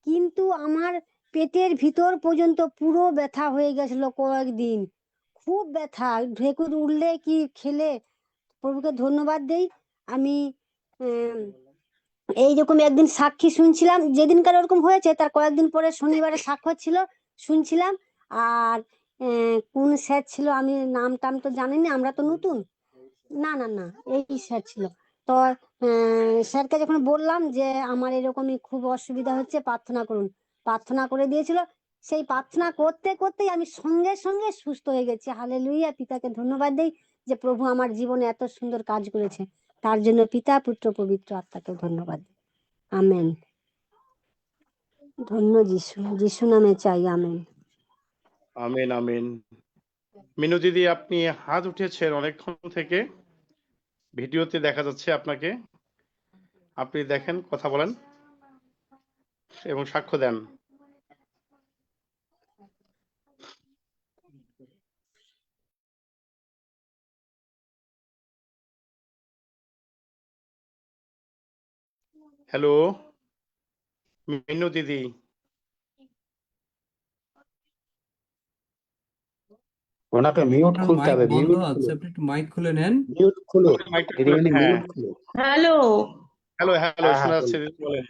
Speaker 3: কিন্তু আমার পেটের ভিতর পর্যন্ত পুরো ব্যথা হয়ে গেছিল কয়েকদিন, খুব ব্যথা, ঢেকুর উঠলে কি খেলে। প্রভুকে ধন্যবাদ দেই। আমি এইরকম একদিন সাক্ষী শুনছিলাম, যেদিনকার ওরকম হয়েছে তার কয়েকদিন পরে শনিবারে সাক্ষ্য ছিল, শুনছিলাম। আর কোন স্যার ছিল আমি নাম টাম তো জানি না, আমরা তো নতুন। না না না, এই স্যার ছিল। তো স্যারকে যখন বললাম যে আমার এরকমই খুব অসুবিধা হচ্ছে, প্রার্থনা করুন, প্রার্থনা করে দিয়েছিল। সেই প্রার্থনা করতে করতেই আমি সঙ্গে সঙ্গে সুস্থ হয়ে গেছি। হালেলুয়া, পিতাকে ধন্যবাদ দেই যে প্রভু আমার জীবনে এত সুন্দর কাজ করেছে, তার জন্য পিতা পুত্র পবিত্র আত্মাকে ধন্যবাদ। আমেন। ধন্য যিশু, যিশু নামে চাই, আমেন।
Speaker 1: আমিন আমিন। মিনু দিদি, আপনি হাত উঠেছেন অনেকক্ষণ থেকে, ভিডিওতে দেখা যাচ্ছে আপনাকে। আপনি দেখেন, কথা বলেন এবং সাক্ষ্য দেন। হ্যালো মিনু দিদি,
Speaker 6: ওনাকে মিউট খুলতে
Speaker 4: মাইক
Speaker 6: হবে,
Speaker 4: বন্ধ
Speaker 6: মিউট
Speaker 4: আছে,
Speaker 6: খুলুন,
Speaker 4: আপনি একটু মাইক খুলে নেন।
Speaker 6: মিউট খুলুন,
Speaker 1: মাইকটা
Speaker 6: দিদিমণি
Speaker 1: হ্যাঁ
Speaker 6: মিউট খুলুন।
Speaker 14: হ্যালো,
Speaker 1: হ্যালো হ্যালো,
Speaker 6: হ্যাঁ
Speaker 1: শোনা
Speaker 6: হ্যাঁ
Speaker 1: যাচ্ছে
Speaker 6: বলুন।
Speaker 1: দিদি, বলেন।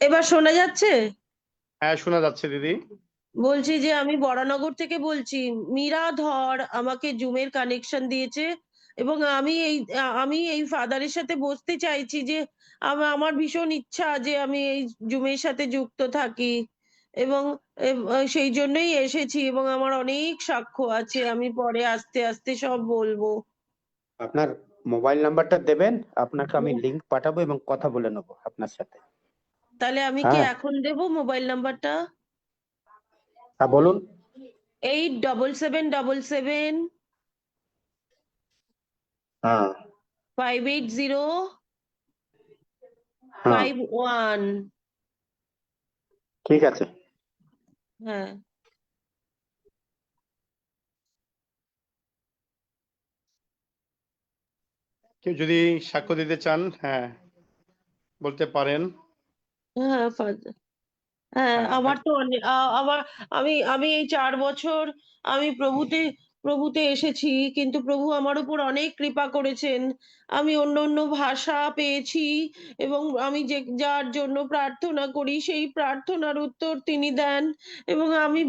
Speaker 14: এবার শোনা যাচ্ছে?
Speaker 1: হ্যাঁ শোনা যাচ্ছে দিদি।
Speaker 14: বলছি যে আমি বরানগর থেকে বলছি। মীরা ধর আমাকে জুমের কানেকশন দিয়েছে এবং আমি এই ফাদারের সাথে বসতে চাইছি যে আমার ভীষণ ইচ্ছা যে আমি এই জুমের সাথে যুক্ত থাকি এবং সেই জন্যই এসেছি এবং আমার অনেক সাক্ষ্য আছে, আমি পরে আস্তে আস্তে সব বলবো।
Speaker 6: আপনার মোবাইল নাম্বারটা দেবেন, আপনাকে আমি লিংক পাঠাবো এবং কথা বলে নেবো আপনার সাথে।
Speaker 14: তাহলে আমি কি
Speaker 6: হ্যাঁ
Speaker 14: এখন দেবো মোবাইল নাম্বারটা?
Speaker 6: হ্যাঁ বলুন।
Speaker 14: 8777
Speaker 6: হ্যাঁ
Speaker 14: 580
Speaker 6: হ্যাঁ
Speaker 14: 51।
Speaker 6: ঠিক আছে।
Speaker 14: হ্যাঁ,
Speaker 1: কেউ যদি সাক্ষ্য দিতে চান, হ্যাঁ বলতে পারেন।
Speaker 14: হ্যাঁ হ্যাঁ,
Speaker 1: হ্যাঁ
Speaker 14: আমার তো আমার আমি আমি এই 4 বছর আমি প্রভুতে এসেছি, কিন্তু প্রভু আমার উপর অনেক কৃপা করেছেন। আমি অন্য অন্য ভাষা পেয়েছি এবং আমি যার জন্য প্রার্থনা করি সেই প্রার্থনার উত্তর তিনি দেন এবং আমি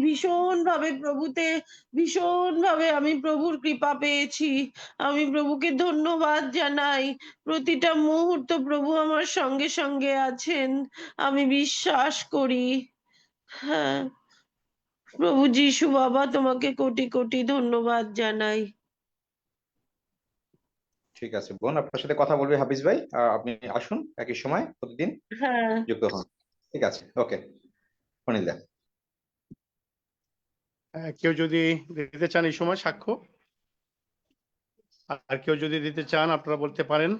Speaker 14: ভীষণভাবে আমি প্রভুর কৃপা পেয়েছি। আমি প্রভুকে ধন্যবাদ জানাই। প্রতিটা মুহূর্ত প্রভু আমার সঙ্গে সঙ্গে আছেন, আমি বিশ্বাস করি। হ্যাঁ, প্রভু যিশু বাবা, তোমাকে কোটি কোটি ধন্যবাদ জানাই।
Speaker 7: ঠিক আছে বোন, আপনার সাথে কথা বলবে হাফিজ ভাই। আপনি আসুন একই সময় প্রতিদিন
Speaker 14: হ্যাঁ,
Speaker 7: যুক্ত হন। ঠিক আছে, ওকে অনিল দা।
Speaker 1: কেউ যদি দিতে চান এই সময় সাক্ষ্য, আর কেউ যদি দিতে চান আপনারা বলতে পারেন।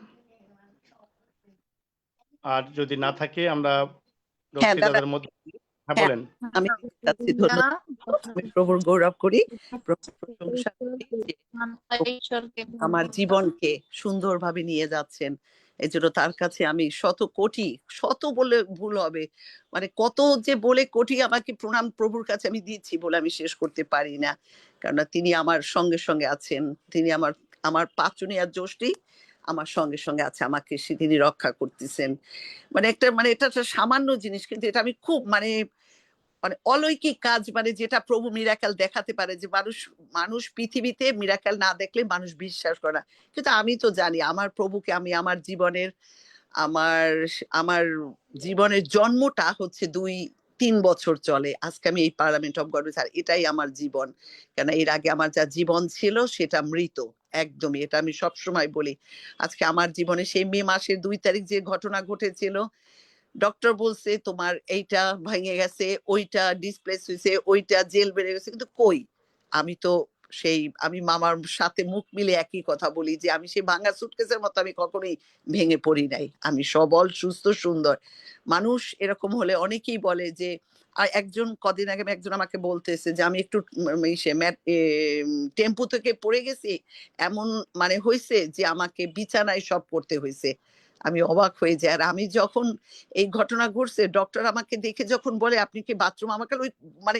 Speaker 1: আর যদি না থাকে আমরা
Speaker 8: হ্যাঁ দাদা,
Speaker 1: রক্সিদাদের মধ্যে, হ্যাঁ
Speaker 8: হ্যাঁ
Speaker 1: বলেন।
Speaker 8: আমি যাচ্ছি। ধন্যবাদ, আমি প্রভুর গৌরব করি, প্রভুর প্রশংসা করি যে আমার জীবনকে সুন্দরভাবে নিয়ে যাচ্ছেন। এই জন্য তার কাছে আমি শত বলে ভুল হবে, মানে কত যে বলে কোটি আমাকে প্রণাম প্রভুর কাছে আমি দিচ্ছি বলে আমি শেষ করতে পারি না। কেননা তিনি আমার সঙ্গে সঙ্গে আছেন, তিনি আমার পাঁচুনিয়ার জ্যোষ্ঠী আমার সঙ্গে সঙ্গে আছে, আমাকে তিনি রক্ষা করতেছেন। মানে এটা একটা সামান্য জিনিস, কিন্তু এটা আমি খুব মানে অলৌকিক কাজ, মানে যেটা প্রভু মিরাকেল দেখাতে পারে, যে মানুষ পৃথিবীতে মিরাকেল না দেখলে মানুষ বিশ্বাস করে না। কিন্তু আমি তো জানি আমার প্রভুকে, আমি আমার আমার জীবনের জন্মটা হচ্ছে 2-3 বছর চলে। আজকে আমি এই পার্লামেন্ট অফ গড, আর এটাই আমার জীবন। কেন এর আগে আমার যা জীবন ছিল সেটা মৃত, একদমই। এটা আমি সবসময় বলি। আজকে আমার জীবনে সেই মে মাসের 2 তারিখ যে ঘটনা ঘটেছিল, ডক্টর বলছে তোমার এইটা ভেঙে গেছে, ওইটা ডিসপ্লেস হয়েছে, ওইটা জেল বেড়ে গেছে, কিন্তু কই, আমি মামার সাথে মুখ মিলে একই কথা বলি যে আমি সেই ভাঙা সুটকেসের মতো আমি কখনোই ভেঙে পড়ি নাই। আমি সবল, সুস্থ, সুন্দর। মানুষ এরকম হলে অনেকেই বলে যে, আর কদিন আগে একজন আমাকে বলতেছে যে আমি একটু টেম্পু থেকে পড়ে গেছি, এমন মানে হয়েছে যে আমাকে বিছানায় সব করতে হয়েছে। আমি অবাক হয়ে যাই। আর আমি যখন এই ঘটনা ঘটছে, ডক্টর আমাকে দেখে যখন বলে আপনি কি বাথরুম, আমাকে ওই মানে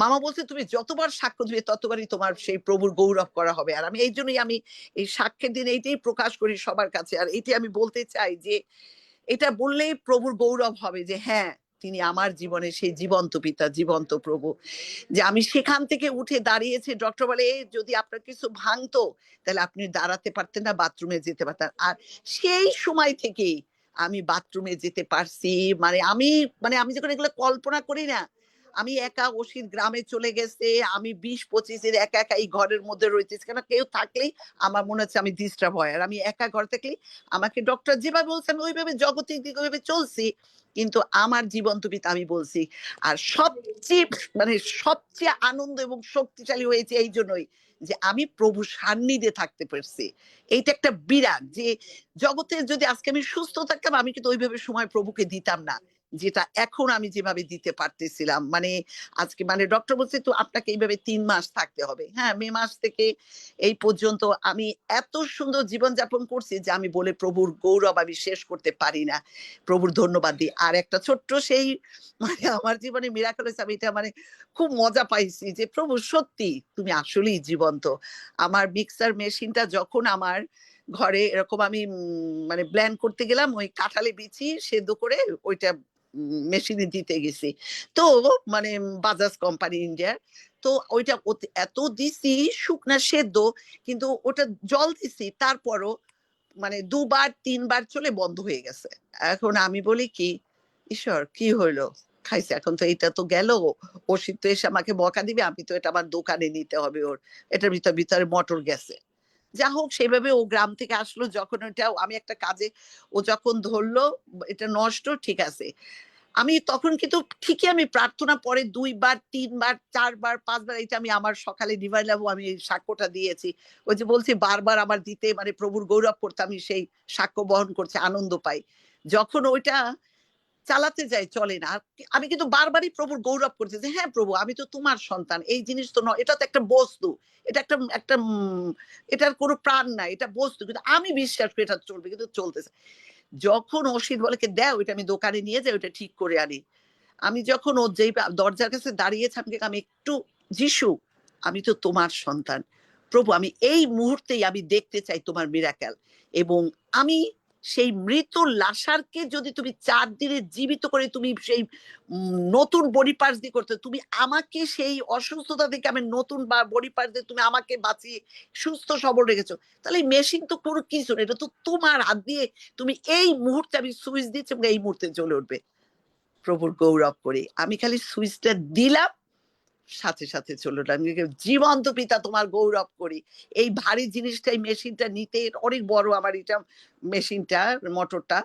Speaker 8: মামা বলছে তুমি যতবার সাক্ষ্য দিবে ততবারই তোমার সেই প্রভুর গৌরব করা হবে। আর আমি এই জন্যই আমি এই সাক্ষ্যের দিন এইটাই প্রকাশ করি সবার কাছে। আর এইটাই আমি বলতে চাই যে এটা বললেই প্রভুর গৌরব হবে যে হ্যাঁ, তিনি আমার জীবনে সেই জীবন্ত পিতা, জীবন্ত প্রভু। যে আমি সেখান থেকে উঠে দাঁড়িয়েছি, ডক্টর বলে যদি আপনার কিছু ভাঙতো তাহলে আপনি দাঁড়াতে পারতেন না, বাথরুমে যেতে পারতেন। আর সেই সময় থেকেই আমি বাথরুমে যেতে পারছি। আমি যখন এগুলো কল্পনা করি না, আমি একা, অসিত গ্রামে চলে গেছে, আমি 20-25 একা একা এই ঘরের মধ্যে রয়েছে, কেন কেউ থাকলেই আমার মনে হচ্ছে আমি ডিস্টার্ব হয়, আর আমি একা ঘর থাকলে আমাকে ডক্টর যেভাবে বলছে আমি ওইভাবে জগতিক দিকে ওইভাবে চলছি, কিন্তু আমার জীবন্ত পিতা আমি বলছি। আর সবচেয়ে মানে সবচেয়ে আনন্দ এবং শক্তিশালী হয়েছে এই জন্যই যে আমি প্রভু সান্নিধ্যে থাকতে পারছি। এইটা একটা বিরাট, যে জগতে যদি আজকে আমি সুস্থ থাকতাম আমি কিন্তু ওইভাবে সময় প্রভুকে দিতাম না, যেটা এখন আমি যেভাবে দিতে পারতেছিলাম। মানে আজকে মানে ডক্টর বলছে তো আপনাকে এইভাবে 3 মাস থাকতে হবে। হ্যাঁ, মে মাস থেকে এই পর্যন্ত আমি এত সুন্দর জীবনযাপন করছি যে আমি বলে প্রভুর গৌরব আমি শেষ করতে পারি না। প্রভুর ধন্যবাদ দিই। আর একটা ছোট্ট সেই মানে আমার জীবনে মিরাকল হয়েছে, আমি এটা মানে খুব মজা পাইছি যে প্রভু সত্যি তুমি আসলেই জীবন্ত। আমার মিক্সার মেশিনটা যখন আমার ঘরে এরকম আমি মানে ব্লেন্ড করতে গেলাম, ওই কাঁঠালে বিচি সেদ্ধ করে ওইটা মেশিনে দিতে গেছি, তো মানে বাজাজ কোম্পানি ইন্ডিয়ার, তো ওইটা এত দিছি শুকনা সেদ্ধ, কিন্তু ওটা জল দিছি তারপরও মানে 2-3 বার চলে বন্ধ হয়ে গেছে। এখন আমি বলি কি ঈশ্বর কি হইলো, খাইছে এখন তো এটা তো গেল, অসিত তো এসে আমাকে বকা দিবে, আমি তো এটা আমার দোকানে নিতে হবে, ওর এটার ভিতরে মোটর গেছে। যা হোক সেভাবে ও গ্রাম থেকে আসলো, যখন ওটা আমি একটা কাজে ও যখন ধরলো এটা নষ্ট, ঠিক আছে, আমি তখন কিন্তু ঠিকই আমি প্রার্থনা পরে 2-3 বার 4-5 বার এটা আমি আমার সকালে ডিভাইন লাভ আমি এই সাক্ষ্যটা দিয়েছি। ওই যে বলছি বারবার আমার দিতে মানে প্রভুর গৌরব করতে আমি সেই সাক্ষ্য বহন করছি, আনন্দ পাই যখন ওইটা চালাতে যাই, চলে না। আমি কিন্তু বারবারই প্রভুর গৌরব করছি যে হ্যাঁ প্রভু আমি তো তোমার সন্তান, এই জিনিস তো নয়, এটা তো একটা বস্তু, এটা একটা একটা এটার কোনো প্রাণ নাই, এটা বস্তু, কিন্তু আমি বিশ্বাস করি এটা চলবে, কিন্তু চলতেছে। যখন অসিত বলে দেয় ওইটা আমি দোকানে নিয়ে যাই, ওইটা ঠিক করে আনি। আমি যখন ও যেই দরজার কাছে দাঁড়িয়েছে আমি একটু যিশু আমি তো তোমার সন্তান, প্রভু আমি এই মুহূর্তেই আমি দেখতে চাই তোমার মিরাকেল, এবং আমি সেই মৃত লাশারকে যদি তুমি 4 দিনে জীবিত করে তুমি সেই নতুন বডি পার্টস দিয়ে করতে, তুমি আমাকে সেই অসুস্থতা থেকে আমি নতুন বডি পার্টস দিয়ে তুমি আমাকে বাঁচিয়ে সুস্থ সবল রেখেছো, তাহলে মেশিন তো কোনো কিছু না, এটা তো তোমার হাত দিয়ে তুমি এই মুহূর্তে আমি সুইচ দিচ্ছি এবং এই মুহূর্তে জ্বলে উঠবে। প্রভুর গৌরব করি, আমি খালি সুইচটা দিলাম সাথে সাথে চলে উঠলাম। জীবন্ত পিতা তোমার গৌরব করি, এই ভারী জিনিসটাই মেশিনটা নিতে অনেক বড়, আমার এটা মেশিনটা মোটরটা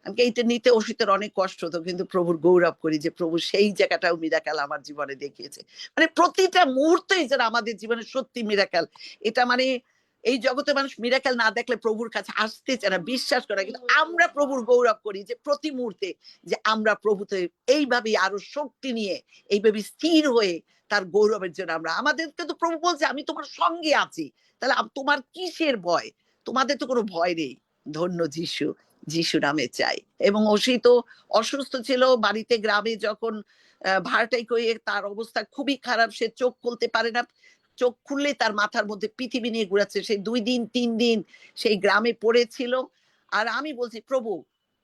Speaker 8: আমাকে এইটা নিতে অসিতের অনেক কষ্ট হতো, কিন্তু প্রভুর গৌরব করি যে প্রভু সেই জায়গাটাও মিরাকেল আমার জীবনে দেখিয়েছে। মানে প্রতিটা মুহূর্তেই যেন আমাদের জীবনে সত্যি মিরাকেল। এটা মানে এই জগতে মানুষ মিরাকেল না দেখলে প্রভুর কাছে আসতে চায় না, বিশ্বাস করে, কিন্তু আমরা প্রভুর গৌরব করি যে প্রতি মুহূর্তে যে আমরা প্রভুতে এইভাবেই আরো শক্তি নিয়ে এইভাবে স্থির হয়ে তার গৌরবের জন্য আমরা, আমাদেরকে তো প্রভু বলছে আমি তোমার সঙ্গে আছি, তাহলে তোমার কিসের ভয়, তোমাদের তো কোনো ভয় নেই। ধন্য যিশু, যিশু নামে চাই। এবং অসি তো অসুস্থ ছিল বাড়িতে, গ্রামে যখন ভাড়াটাই করে, তার অবস্থা খুবই খারাপ, সে চোখ খুলতে পারে না, চোখ খুললে তার মাথার মধ্যে পৃথিবী নিয়ে ঘুরাচ্ছে, সেই 2-3 দিন সেই গ্রামে পড়েছিল। আর আমি বলছি প্রভু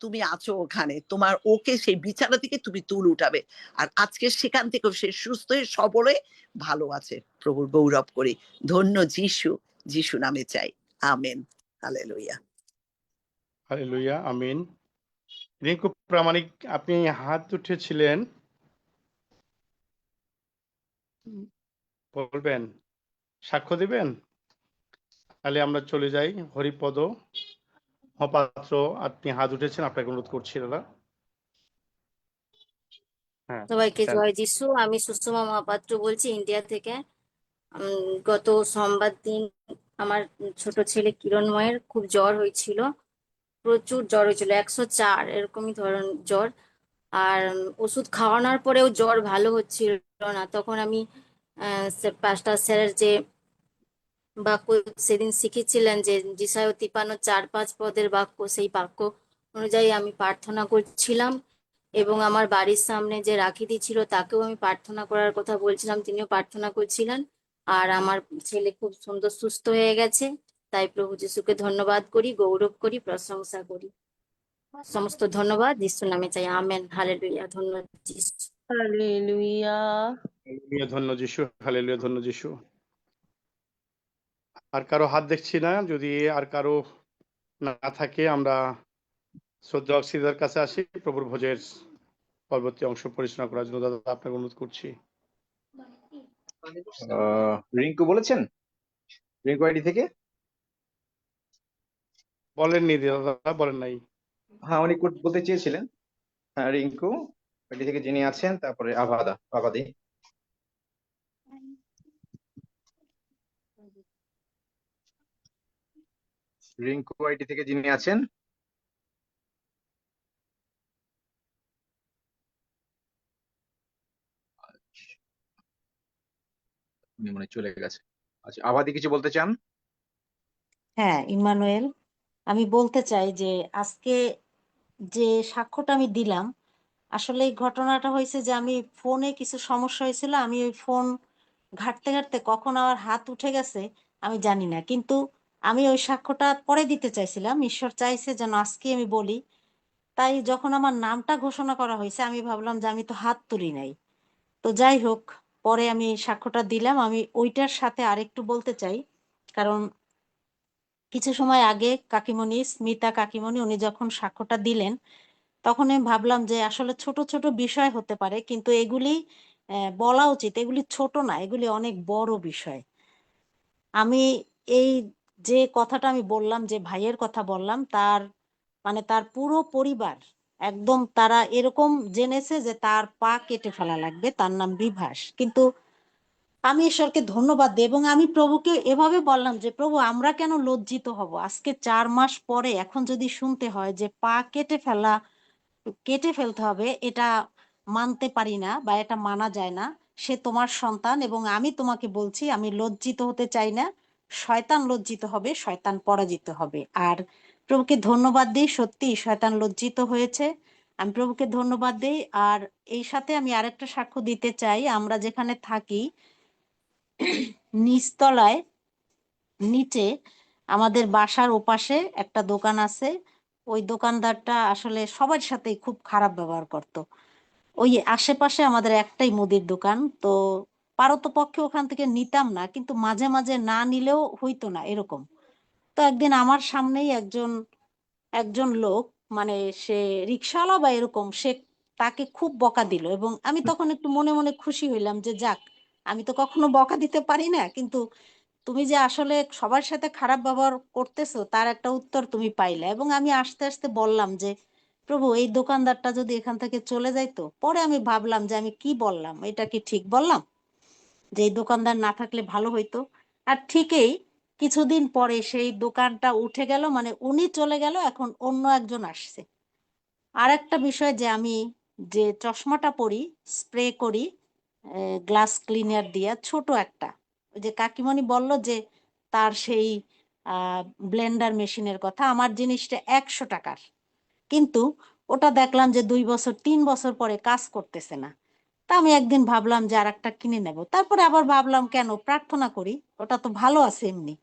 Speaker 8: তুমি আছো ওখানে, তোমার ওকে সেই বিছানা থেকে তুমি তুলে উঠাবে, আর আজকে সেখান থেকে সে সুস্থ হয়ে সবল হয়ে ভালো আছে। প্রভুর গৌরব করি, ধন্য যিশু, যিশু নামে চাই, আমেন, হালেলুয়া।
Speaker 1: হালেলুয়া, আমিন। রিঙ্কু প্রামাণিক আপনি হাত উঠেছিলেন, বলবেন, সাক্ষ্য দিবেন? তাহলে আমরা চলে যাই। হরিপদ মহাপাত্র আপনি হাত উঠেছেন, আপনাকে অনুরোধ করছি দাদা। হ্যাঁ,
Speaker 4: সবাইকে
Speaker 1: দেন।
Speaker 4: জয় যিশু। আমি সুষমা মহাপাত্র বলছি ইন্ডিয়া থেকে। গত সোমবার দিন আমার ছোট ছেলে কিরণময়ের খুব জ্বর হয়েছিল, প্রচুর জ্বর হয়েছিল, 104 এরকমই ধরন জ্বর। আর ওষুধ খাওয়ানোর পরেও জ্বর ভালো হচ্ছিল না। তখন আমি পাস্টার স্যারের যে বাক্য সেদিন শিখেছিলেন যে যিশায় 53-4-5 পদের বাক্য, সেই বাক্য অনুযায়ী আমি প্রার্থনা করছিলাম, এবং আমার বাড়ির সামনে যে রাখিদি ছিল তাকেও আমি প্রার্থনা করার কথা বলছিলাম, তিনিও প্রার্থনা করছিলেন। আর আমার ছেলে খুব সুন্দর সুস্থ হয়ে গেছে। তাই প্রভু যিশুকে ধন্যবাদ করি, গৌরব করি, প্রশংসা করি। সমস্ত ধন্যবাদ যিশুর নামে চাই, আমেন, হালেলুয়া। ধন্যবাদ যিশু।
Speaker 9: হালেলুয়া।
Speaker 1: হালেলুয়া, ধন্য যিশু, হালেলুয়া, ধন্য যিশু। আর কারো হাত দেখছি না, যদি আর কারো না থাকে আমরা শ্রদ্ধা অক্সিদার কাছে আসি প্রভুর ভোজের পরবর্তী অংশ পরিচালনা করার জন্য দাদা আপনাকে অনুরোধ করছি।
Speaker 7: রিঙ্কু বলেছেন, রিঙ্কু আইডি থেকে।
Speaker 1: বলেননি দাদা, বলেন নাই।
Speaker 7: হ্যাঁ, উনি বলতে চেয়েছিলেন। হ্যাঁ, রিঙ্কু আইডি থেকে যিনি আছেন, তারপরে আবাদি। রিঙ্কু আইডি থেকে যিনি আছেন, উনি মনে হয় চলে গেছে। আচ্ছা, আবাদি কিছু বলতে চান?
Speaker 18: হ্যাঁ, ইমানুয়েল, আমি বলতে চাই যে আজকে যে সাক্ষ্যটা আমি দিলাম, আসলে এই ঘটনাটা হয়েছে যে আমি ফোনে কিছু সমস্যা হয়েছিল, আমি ওই ফোন ঘাঁটতে ঘাঁটতে কখন আমার হাত উঠে গেছে আমি জানি না, কিন্তু আমি ওই সাক্ষ্যটা পরে দিতে চাইছিলাম, ঈশ্বর চাইছে যেন আজকে আমি বলি। তাই যখন আমার নামটা ঘোষণা করা হয়েছে আমি ভাবলাম যে আমি তো হাত তুলি নাই। তো যাই হোক, পরে আমি সাক্ষ্যটা দিলাম। আমি ওইটার সাথে আরেকটু বলতে চাই, কারণ কিছু সময় আগে কাকিমণি, স্মিতা কাকিমণি, উনি যখন সাক্ষ্যটা দিলেন তখন আমি ভাবলাম যে আসলে ছোট ছোট বিষয় হতে পারে, কিন্তু এগুলি বলা উচিত, এগুলি ছোট না, এগুলি অনেক বড় বিষয়। আমি এই যে কথাটা আমি বললাম, যে ভাইয়ের কথা বললাম, তার মানে তার পুরো পরিবার একদম তারা এরকম জেনেছে যে তার পা কেটে ফেলা লাগবে, তার নাম বিভাস। কিন্তু আমি ঈশ্বরকে ধন্যবাদ দিই এবং আমি প্রভুকে এভাবে বললাম যে প্রভু, আমরা কেন লজ্জিত হব? আজকে 4 মাস পরে এখন যদি শুনতে হয় যে পা কেটে ফেলতে হবে, এটা মানতে পারি না বা এটা মানা যায় না। সে তোমার সন্তান এবং আমি তোমাকে বলছি, আমি লজ্জিত হতে চাই না। শয়তান লজ্জিত হবে, শয়তান পরাজিত হবে। আর প্রভুকে ধন্যবাদ দিই, সত্যি শয়তান লজ্জিত হয়েছে। আমি প্রভুকে ধন্যবাদ দিই। আর এই সাথে আমি আরেকটা সাক্ষ্য দিতে চাই। আমরা যেখানে থাকি নিচতলায়, নিচে আমাদের বাসার ওপাশে একটা দোকান আছে। ওই দোকানদারটা আসলে সবার সাথেই খুব খারাপ ব্যবহার করত। ওই আশেপাশে আমাদের একটাই মুদির দোকান, তো পারতপক্ষে ওখান থেকে নিতাম না, কিন্তু মাঝে মাঝে না নিলেও হইতো না এরকম। তো একদিন আমার সামনেই একজন একজন লোক, মানে সে রিক্সাওয়ালা বা এরকম, সে তাকে খুব বকা দিল এবং আমি তখন একটু মনে মনে খুশি হইলাম যে যাক, আমি তো কখনো বকা দিতে পারি না, কিন্তু তুমি যে আসলে সবার সাথে খারাপ ব্যবহার করতেছো তার একটা উত্তর তুমি পাইলে। এবং আমি আস্তে আস্তে বললাম যে প্রভু, এই দোকানদারটা যদি এখান থেকে চলে যাইতো। পরে আমি ভাবলাম যে আমি কি বললাম, এটা কি ঠিক বললাম যে এই দোকানদার না থাকলে ভালো হইতো? আর ঠিকই কিছুদিন পরে সেই দোকানটা উঠে গেল, মানে উনি চলে গেল, এখন অন্য একজন আসছে। আর একটা বিষয়, যে আমি যে চশমাটা পরি, স্প্রে করি গ্লাস ক্লিনার দিয়া, ছোট একটা, ওই যে কাকিমণি বলল যে তার সেই ব্লেন্ডার মেশিনের কথা, আমার জিনিসটা 100 টাকার, কিন্তু ওটা দেখলাম যে 2 বছর 3 বছর পরে কাজ করতেছে না। তা আমি একদিন ভাবলাম যে আর একটা কিনে নেব। তারপরে আবার ভাবলাম কেন, প্রার্থনা করি, ওটা তো ভালো আছে এমনি।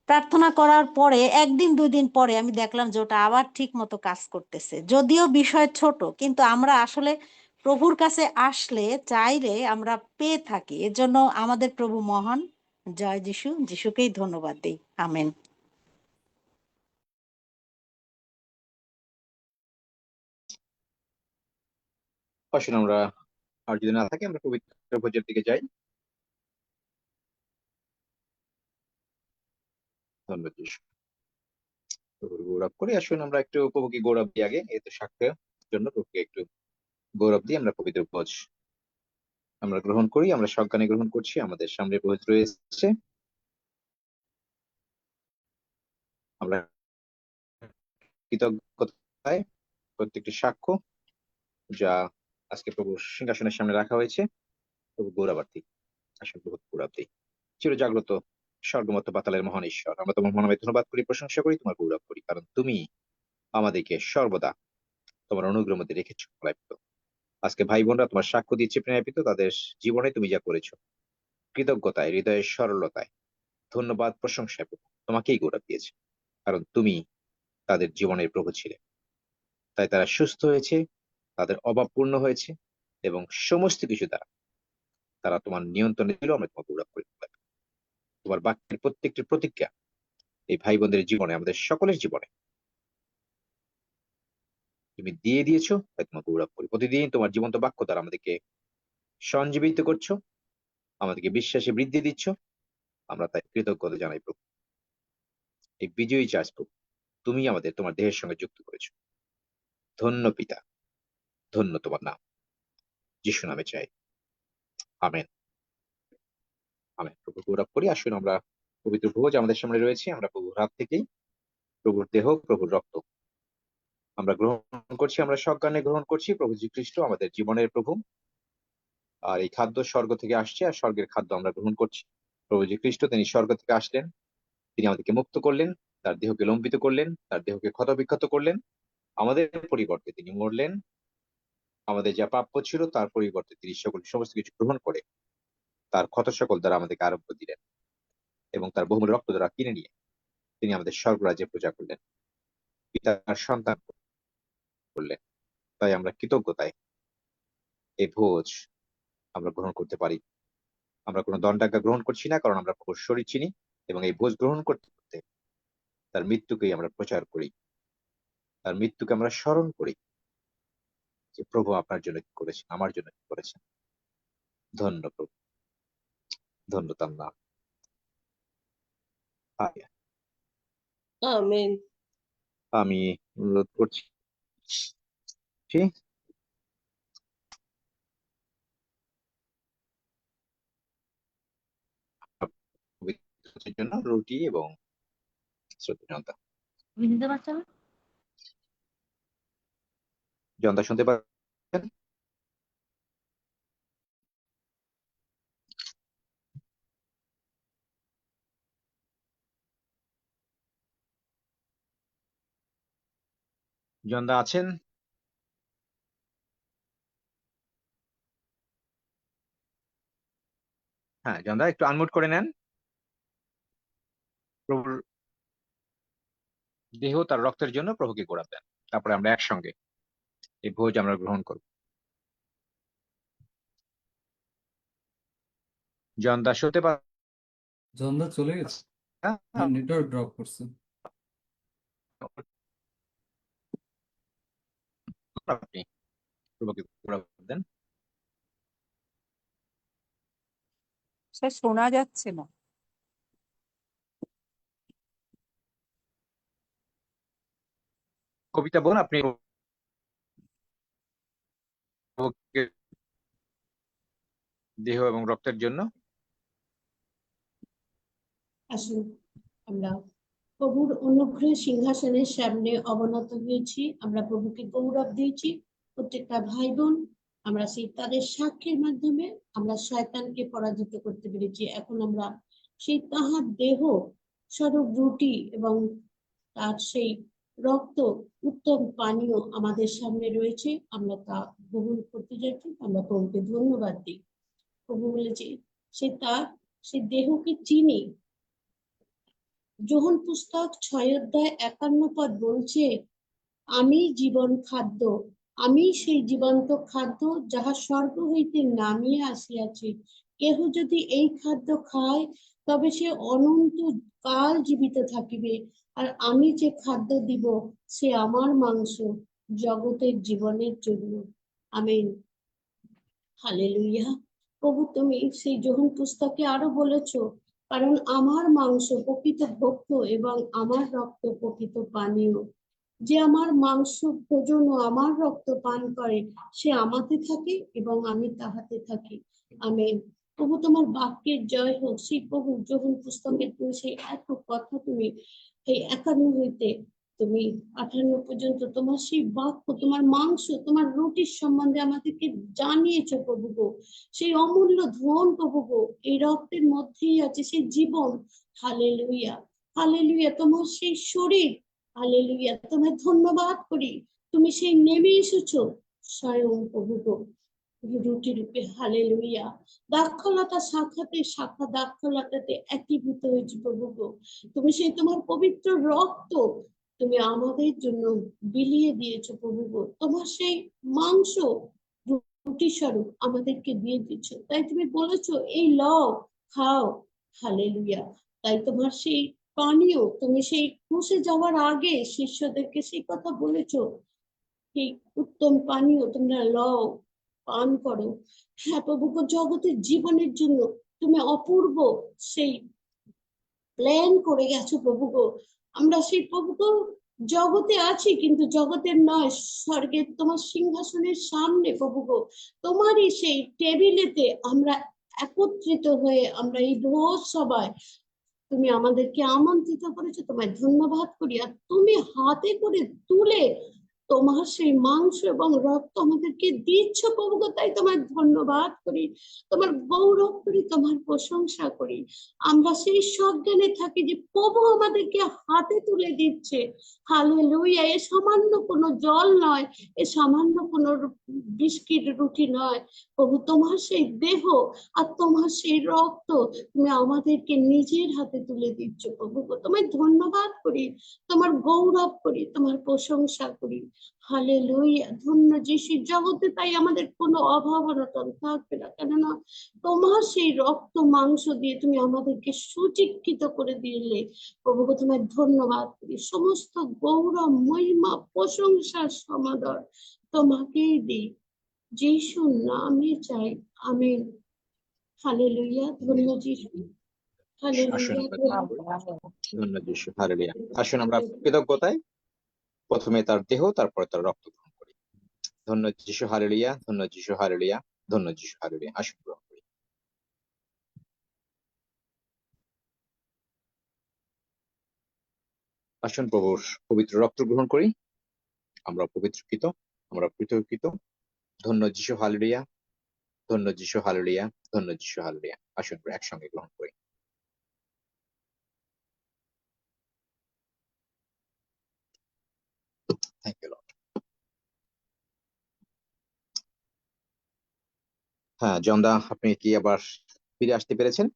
Speaker 18: প্রার্থনা করার পরে 1 দিন 2 দিন পরে আমি দেখলাম যে ওটা আবার ঠিক মতো কাজ করতেছে। যদিও বিষয় ছোট, কিন্তু আমরা আসলে প্রভুর কাছে আসলে, চাইলে আমরা পেয়ে থাকি। এজন্য আমাদের প্রভু মহান। জয় যিশু, যিশুকেই ধন্যবাদ দিই। আমেন।
Speaker 7: আসুন আমরা, আর যদি না থাকে, আমরা পবিত্র ভোজের দিকে যাই। ধন্যবাদ যিশু। প্রভুর গৌরব করি। আসুন আমরা একটু প্রভুকে গৌরব দিই আগে, এই তো সাক্ষ্যের জন্য প্রভুকে একটু গৌরব দিয়ে আমরা পবিত্র ভোজ আমরা গ্রহণ করি। আমরা সজ্ঞানে গ্রহণ করছি। আমাদের সামনে পবিত্র রয়েছে, আমরা কৃতজ্ঞতায় প্রত্যেকটি সাক্ষ্য যা আজকে প্রভুর সিংহাসনের সামনে রাখা হয়েছে, প্রভু গৌরবার্থী। আসুন প্রভু গৌরব দিই। চিরজাগ্রত স্বর্গমত পাতালের মহান ঈশ্বর, আমরা তোমার মহানামে ধন্যবাদ করি, প্রশংসা করি, তোমার গৌরব করি, কারণ তুমি আমাদেরকে সর্বদা তোমার অনুগ্রহ মধ্যে রেখেছো। আজকে ভাই বোনরা তোমার সাক্ষ্য দিচ্ছে প্রেরিত, তাদের জীবনে তুমি যা করেছো, কৃতজ্ঞতায়, হৃদয়ের সরলতায়, ধন্যবাদ, প্রশংসায় প্রভু তোমাকেই গৌরব দিয়েছে, কারণ তুমি তাদের জীবনের প্রভু ছিলে। তাই তারা সুস্থ হয়েছে, তাদের অভাব পূর্ণ হয়েছে, এবং সমস্ত কিছু দ্বারা তারা তোমার নিয়ন্ত্রণে ছিল। আমরা তোমাকে গৌরব করি। তোমার বাক্যের প্রত্যেকটি প্রতিজ্ঞা এই ভাই বোনদের জীবনে, আমাদের সকলের জীবনে তুমি দিয়ে দিয়েছো, তাই তোমার গৌরব করি। প্রতিদিন তোমার জীবন্ত বাক্য দ্বারা আমাদেরকে সঞ্জীবিত করছো, আমাদেরকে বিশ্বাসে বৃদ্ধি দিচ্ছ। আমরা তাই কৃতজ্ঞতা জানাই প্রভু। এই বিজয়ী চার্জ প্রভু তুমি আমাদের তোমার দেহের সঙ্গে যুক্ত করেছো। ধন্য পিতা, ধন্য তোমার নাম। যিশু নামে চাই, আমেন। আমেন। প্রভু গৌরব করি। আসুন আমরা পবিত্র ভোজ আমাদের সামনে রয়েছে, আমরা প্রভুর হাত থেকেই প্রভুর দেহ, প্রভুর রক্ত আমরা গ্রহণ করছি, আমরা সজ্ঞানে গ্রহণ করছি। প্রভু যীশু খ্রিস্ট আমাদের জীবনের প্রভু, আর এই খাদ্য স্বর্গ থেকে আসছে, আর স্বর্গের খাদ্য আমরা গ্রহণ করছি। প্রভু যীশু খ্রিস্ট তিনি স্বর্গ থেকে আসলেন, তিনি আমাদেরকে মুক্ত করলেন, তার দেহকে লম্বিত করলেন, তার দেহকে ক্ষতবিক্ষত করলেন, আমাদের পরিবর্তে তিনি মরলেন। আমাদের যা প্রাপ্য ছিল তার পরিবর্তে তিনি সমস্ত কিছু গ্রহণ করে তার ক্ষত সকল দ্বারা আমাদেরকে আরোগ্য দিলেন, এবং তার বহুমূল্য রক্ত দ্বারা কিনে নিয়ে তিনি আমাদের স্বর্গরাজ্যে পূজা করলেন, পিতার সন্তান করলেন। তাই আমরা কৃতজ্ঞতায় এই ভোজ আমরা গ্রহণ করতে পারি। আমরা কোনো দণ্ডাজ্ঞা গ্রহণ করছি না, কারণ আমরা প্রভুর শরীর চিনি, এবং এই ভোজ গ্রহণ করতে করতে তার মৃত্যুকেই আমরা প্রচার করি, তার মৃত্যুকে আমরা স্মরণ করি যে প্রভু আপনার জন্য কি করেছেন, আমার জন্য কি করেছেন। ধন্য প্রভু, ধন্য তার নাম।
Speaker 17: আমেন।
Speaker 7: আমি অনুরোধ করছি পবিত্রের জন্য রুটি এবং জনতা। জনতা শুনতে পাচ্ছেন? জনতা আছেন? হ্যাঁ, জনতা একটু আনমিউট করে নেন। প্রভুর দেহ তার রক্তের জন্য প্রভুকে গৌরব দেন। তারপরে আমরা একসঙ্গে এই ভোজ আমরা গ্রহণ করব। জনতা শুনতে
Speaker 10: জন্দা চলে গেছে, নেটওয়ার্ক ড্রপ করছে।
Speaker 7: আপনি প্রভুকে গৌরব দেন।
Speaker 11: সে শোনা যাচ্ছে না।
Speaker 7: কবিতা বোন, আপনি দেহ এবং রক্তের জন্য।
Speaker 12: আসুন আমরা প্রভুর অনুগ্রহ সিংহাসনের সামনে অবনত হয়েছি, আমরা প্রভুকে গৌরব দিয়েছি। প্রত্যেকটা ভাই বোন আমরা সেই তাদের সাক্ষীর মাধ্যমে আমরা শয়তানকে পরাজিত করতে পেরেছি। এখন আমরা সেই তাহার দেহ স্বরূপ রুটি এবং তার সেই রক্ত উত্তম পানীয় আমাদের সামনে রয়েছে, আমরা তা গ্রহণ করতে যাচ্ছি। আমরা প্রভুকে ধন্যবাদ দিই। প্রভু বলেছে সে দেহকে চিনি। যোহন পুস্তক 6:51 বলছে, আমি জীবন খাদ্য, আমি সেই জীবন্ত খাদ্য যাহা স্বর্গ হইতে নামিয়ে আসিয়াছে। কেহ যদি এই খাদ্য খায় তবে সে অনন্ত কাল জীবিত থাকিবে। আর আমি যে খাদ্য দিব সে আমার মাংস, জগতের জীবনের জন্য। আমেন। হালেলুয়া। প্রভু তুমি সেই যোহন পুস্তকে আরো বলেছো, কারণ আমার মাংস প্রকৃত ভক্ত এবং আমার রক্ত প্রকৃত পানীয়। যে আমার মাংস ভোজন ও আমার রক্ত পান করে সে আমাতে থাকে এবং আমি তাহাতে থাকি। আমেন। প্রভু তোমার বাক্যের জয় হোক। সেই প্রভু যোহন পুস্তকের তুমি সেই এত কথা তুমি এই 51 হইতে তুমি 58 পর্যন্ত তোমার সেই বাক্য, তোমার মাংস, তোমার রুটির সম্বন্ধে আমাদেরকে জানিয়েছো প্রভু গো। সেই অমূল্য ধন প্রভু গো, এই রক্তের মধ্যেই আছে সেই জীবন। Hallelujah, hallelujah. তোমার সেই শরীর, হালেলুয়া। তোমায় ধন্যবাদ করি, তুমি সেই নেমে এসেছো স্বয়ং প্রভু গো রুটি রূপে। হালেলুয়া। দাক্ষলতা শাখাতে শাখা দাক্ষলতাতে একীভূত হয়েছে প্রভু গো। তুমি সেই তোমার পবিত্র রক্ত তুমি আমাদের জন্য বিলিয়ে দিয়েছো প্রভু গো। তোমার সেই মাংস রুটি স্বরূপ আমাদেরকে দিয়ে দিচ্ছ। তাই তুমি বলেছো এই লও, খাও। হালেলুয়া। তাই তোমার সেই পানীয় তুমি সেই ক্রুশে যাওয়ার আগে শিষ্যদেরকে সেই কথা বলেছো, এই উত্তম পানীয় তোমরা লও, পান করো। হ্যাঁ প্রভু গো, জগতের জীবনের জন্য তুমি অপূর্ব সেই প্ল্যান করে গেছো প্রভু গো। আমরা সেই প্রভু গো জগতে আছি, কিন্তু জগতের নয়, স্বর্গের তোমার সিংহাসনের সামনে প্রভু গো, তোমারই সেই টেবিলেতে আমরা একত্রিত হয়ে আমরা এই ভোজ সভায় তুমি আমাদেরকে আমন্ত্রিত করেছো, তোমায় ধন্যবাদ করি। আর তুমি হাতে করে তুলে তোমার সেই মাংস এবং রক্ত আমাদেরকে দিচ্ছ প্রভু গো, তাই তোমার ধন্যবাদ করি, তোমার গৌরব করি, তোমার প্রশংসা করি। আমরা সেই সজ্ঞানে থাকি যে প্রভু আমাদেরকে হাতে তুলে দিচ্ছে। হালেলুয়া! এ সামান্য কোনো জল নয়, এ সামান্য কোনো বিস্কিট রুটি নয় প্রভু, তোমার সেই দেহ আর তোমার সেই রক্ত তুমি আমাদেরকে নিজের হাতে তুলে দিচ্ছ প্রভু গো, তোমায় ধন্যবাদ করি, তোমার গৌরব করি, তোমার প্রশংসা করি। হালেলুয়া! ধন্য যিশু। জগতে তাই আমাদের কোনো অভাব অনটন থাকবে না, কেননা তোমার সেই রক্ত মাংস দিয়ে তুমি আমাদেরকে সুচিক্ষিত করে দিলে প্রভু গো, তোমায় ধন্যবাদ করি। সমস্ত গৌরব, মহিমা, প্রশংসা, সমাদর তোমাকেই দিই, যিশুর নামে চাই, আমেন। হালেলুয়া! ধন্য যিশু।
Speaker 7: আসুন
Speaker 12: হালেলুয়া!
Speaker 7: আমরা ধ্যান করি। ধন্য যিশু, হালেলুয়া। আসুন আমরা কৃতজ্ঞতায় প্রথমে তার দেহ, তারপরে তার রক্ত গ্রহণ করি। ধন্য যিশু, হালেলুয়া। ধন্য যিশু, হালেলুয়া। ধন্য যিশু, হালেলুয়া। আসুন গ্রহণ করি। আসুন প্রভুর পবিত্র রক্ত গ্রহণ করি। আমরা পবিত্রকৃত, আমরা পৃথকীকৃত। ধন্য যিশু, হালেলুয়া। ধন্য যিশু, হালেলুয়া। ধন্য যিশু, হালেলুয়া। আসুন আমরা একসঙ্গে গ্রহণ করি। Thank you Lord. হ্যাঁ জন্দা, আপনি কি আবার ফিরে আসতে পেরেছেন?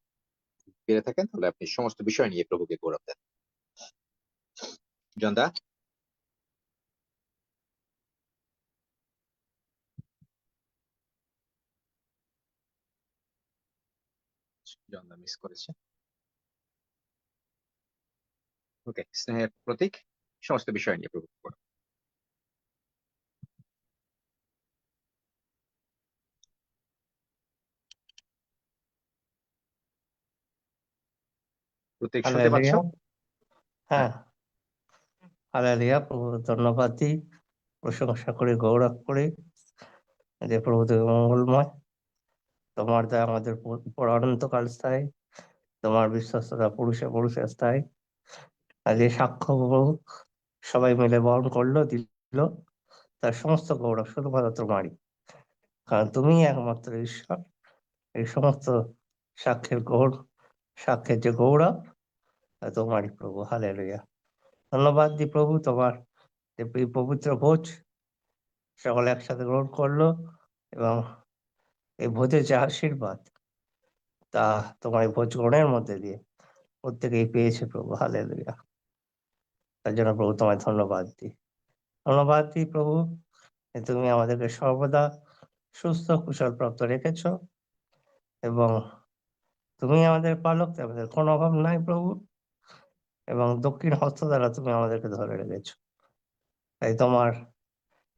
Speaker 7: ফিরে থাকেন তাহলে আপনি সমস্ত বিষয় নিয়ে প্রভুকে গৌরব দেন। জন্দা, জন্দা মিস করেছে। ওকে, স্নেহের প্রতীক, সমস্ত বিষয় নিয়ে প্রভুকে গৌরব। প্রতীক শুনতে পাচ্ছ?
Speaker 13: হালেলুয়া। হ্যাঁ, হালেলুয়া। প্রভু ধন্যবাদ দিই, প্রশংসা করি, গৌরব করি যে প্রভু তুমি মঙ্গলময়, তোমার দয়া আমাদের উপর অনন্তকাল স্থায়ী, তোমার বিশ্বস্ততা পুরুষে পুরুষে স্থায়ী। আজ এই সাক্ষ্য প্রভু সবাই মিলে বরণ করলো, দিল, তার সমস্ত গৌরব শুধুমাত্র তোমারই, কারণ তুমি একমাত্র ঈশ্বর। এই সমস্ত সাক্ষ্যের যে গৌরব তা তোমারই প্রভু। হালেলুয়া। ধন্যবাদ দিই প্রভু, তোমার যে এই পবিত্র ভোজ সকলে একসাথে গ্রহণ করলো, এবং এই ভোজের যে আশীর্বাদ তা তোমার এই ভোজ গ্রহণের মধ্যে দিয়ে প্রত্যেকেই পেয়েছে প্রভু। হালেলুয়া। তার জন্য প্রভু তোমায় ধন্যবাদ দিই। ধন্যবাদ দিই প্রভু যে তুমি আমাদেরকে সর্বদা সুস্থ কুশল প্রাপ্ত রেখেছ, এবং তুমি আমাদের পালক, আমাদের কোনো অভাব নাই প্রভু, এবং দক্ষিণ হস্ত দ্বারা তুমি আমাদেরকে ধরে রেখেছ। তাই তোমার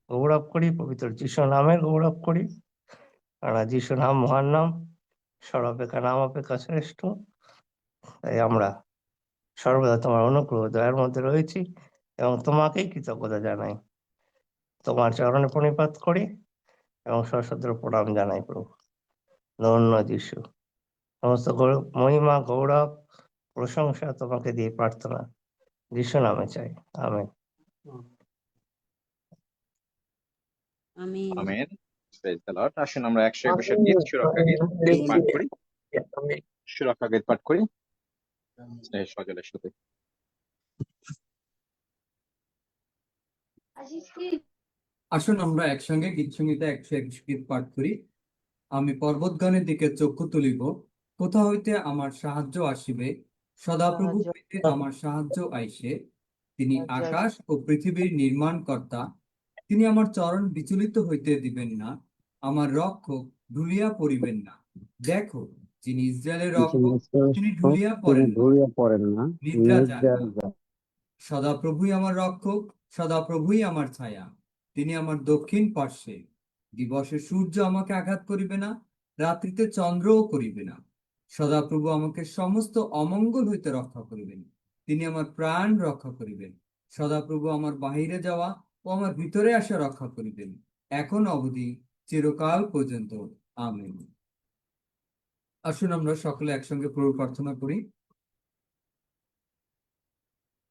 Speaker 13: গৌরব করি, পবিত্র যিশু নামের গৌরব করি, কারণ যিশু নাম মহান নাম, সর্বাপেক্ষা নাম অপেক্ষা শ্রেষ্ঠ। তাই আমরা সর্বদা তোমার অনুগ্রহ দয়ার মধ্যে রয়েছি, এবং তোমাকেই কৃতজ্ঞতা জানাই, তোমার চরণে প্রণিপাত করি এবং সশস্ত্র প্রণাম জানাই প্রভু। ধন্য যিশু। সমস্ত মহিমা, গৌরব, প্রশংসা তোমাকে দিয়ে প্রার্থনা যিশু নামে চাই, আমেন।
Speaker 9: আমিন।
Speaker 7: আমেন। Praise the Lord. আসুন আমরা 121 দিয়ে সুরক্ষা গীত পাঠ করি। সুরক্ষা গীত পাঠ করি স্নেহের সজলের সাথে।
Speaker 10: আসুন আমরা একসঙ্গে গীত সংহিতা 121 গীত পাঠ করি। আমি পর্বতগণের দিকে চক্ষু তুলিব, কোথা হইতে আমার সাহায্য আসিবে? সদাপ্রভু হইতে আমার সাহায্য আইসে। তিনি আকাশ ও পৃথিবীর নির্মাণকর্তা। তিনি আমার চরণ বিচলিত হইতে দিবেন না, আমার রক্ষক ঢুলিয়া পড়িবেন না। দেখো, যিনি ইসরায়েলের রক্ষক, তিনি ঢুলিয়া পড়েন না, নিদ্রা যান না। সদাপ্রভুই আমার রক্ষক, সদাপ্রভুই আমার ছায়া। তিনি আমার দক্ষিণ পার্শ্বে। দিবসে সূর্য আমাকে আঘাত করিবে না, রাত্রিতে চন্দ্রও করিবে না। সদাপ্রভু আমাকে সমস্ত অমঙ্গল হইতে রক্ষা করিবেন। তিনি আমার প্রাণ রক্ষা করিবেন। সদাপ্রভু আমার বাহিরে যাওয়া ও আমার ভিতরে আসা রক্ষা করিবেন, এখন অবধি চিরকাল পর্যন্ত। আমেন। আসুন আমরা সকলে একসঙ্গে প্রভু প্রার্থনা করি।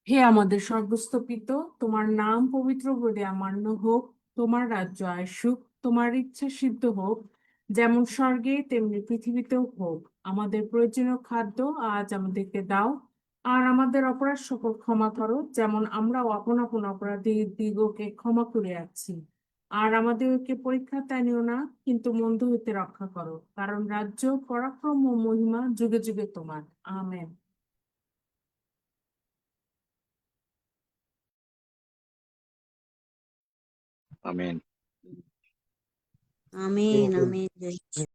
Speaker 11: হে আমাদের স্বর্গস্থ পিতা, তোমার নাম পবিত্র বলে মান্য হোক, তোমার রাজ্য আসুক, তোমার ইচ্ছা সিদ্ধ হোক, যেমন স্বর্গে তেমনি পৃথিবীতেও হোক। আমাদের প্রয়োজনীয় খাদ্য আজ আমাদেরকে দাও, আর আমাদের অপরাধ সকল ক্ষমা করো, যেমন আমরাও আপন আপন অপরাধীদিগকে ক্ষমা করে আছি। আর আমাদেরকে পরীক্ষাতে আনিও না, কিন্তু মন্দ হইতে রক্ষা করো, কারণ রাজ্য, পরাক্রম ও মহিমা যুগে যুগে তোমার। আমেন।
Speaker 7: আমেন।
Speaker 9: আমিন আমিন। জয়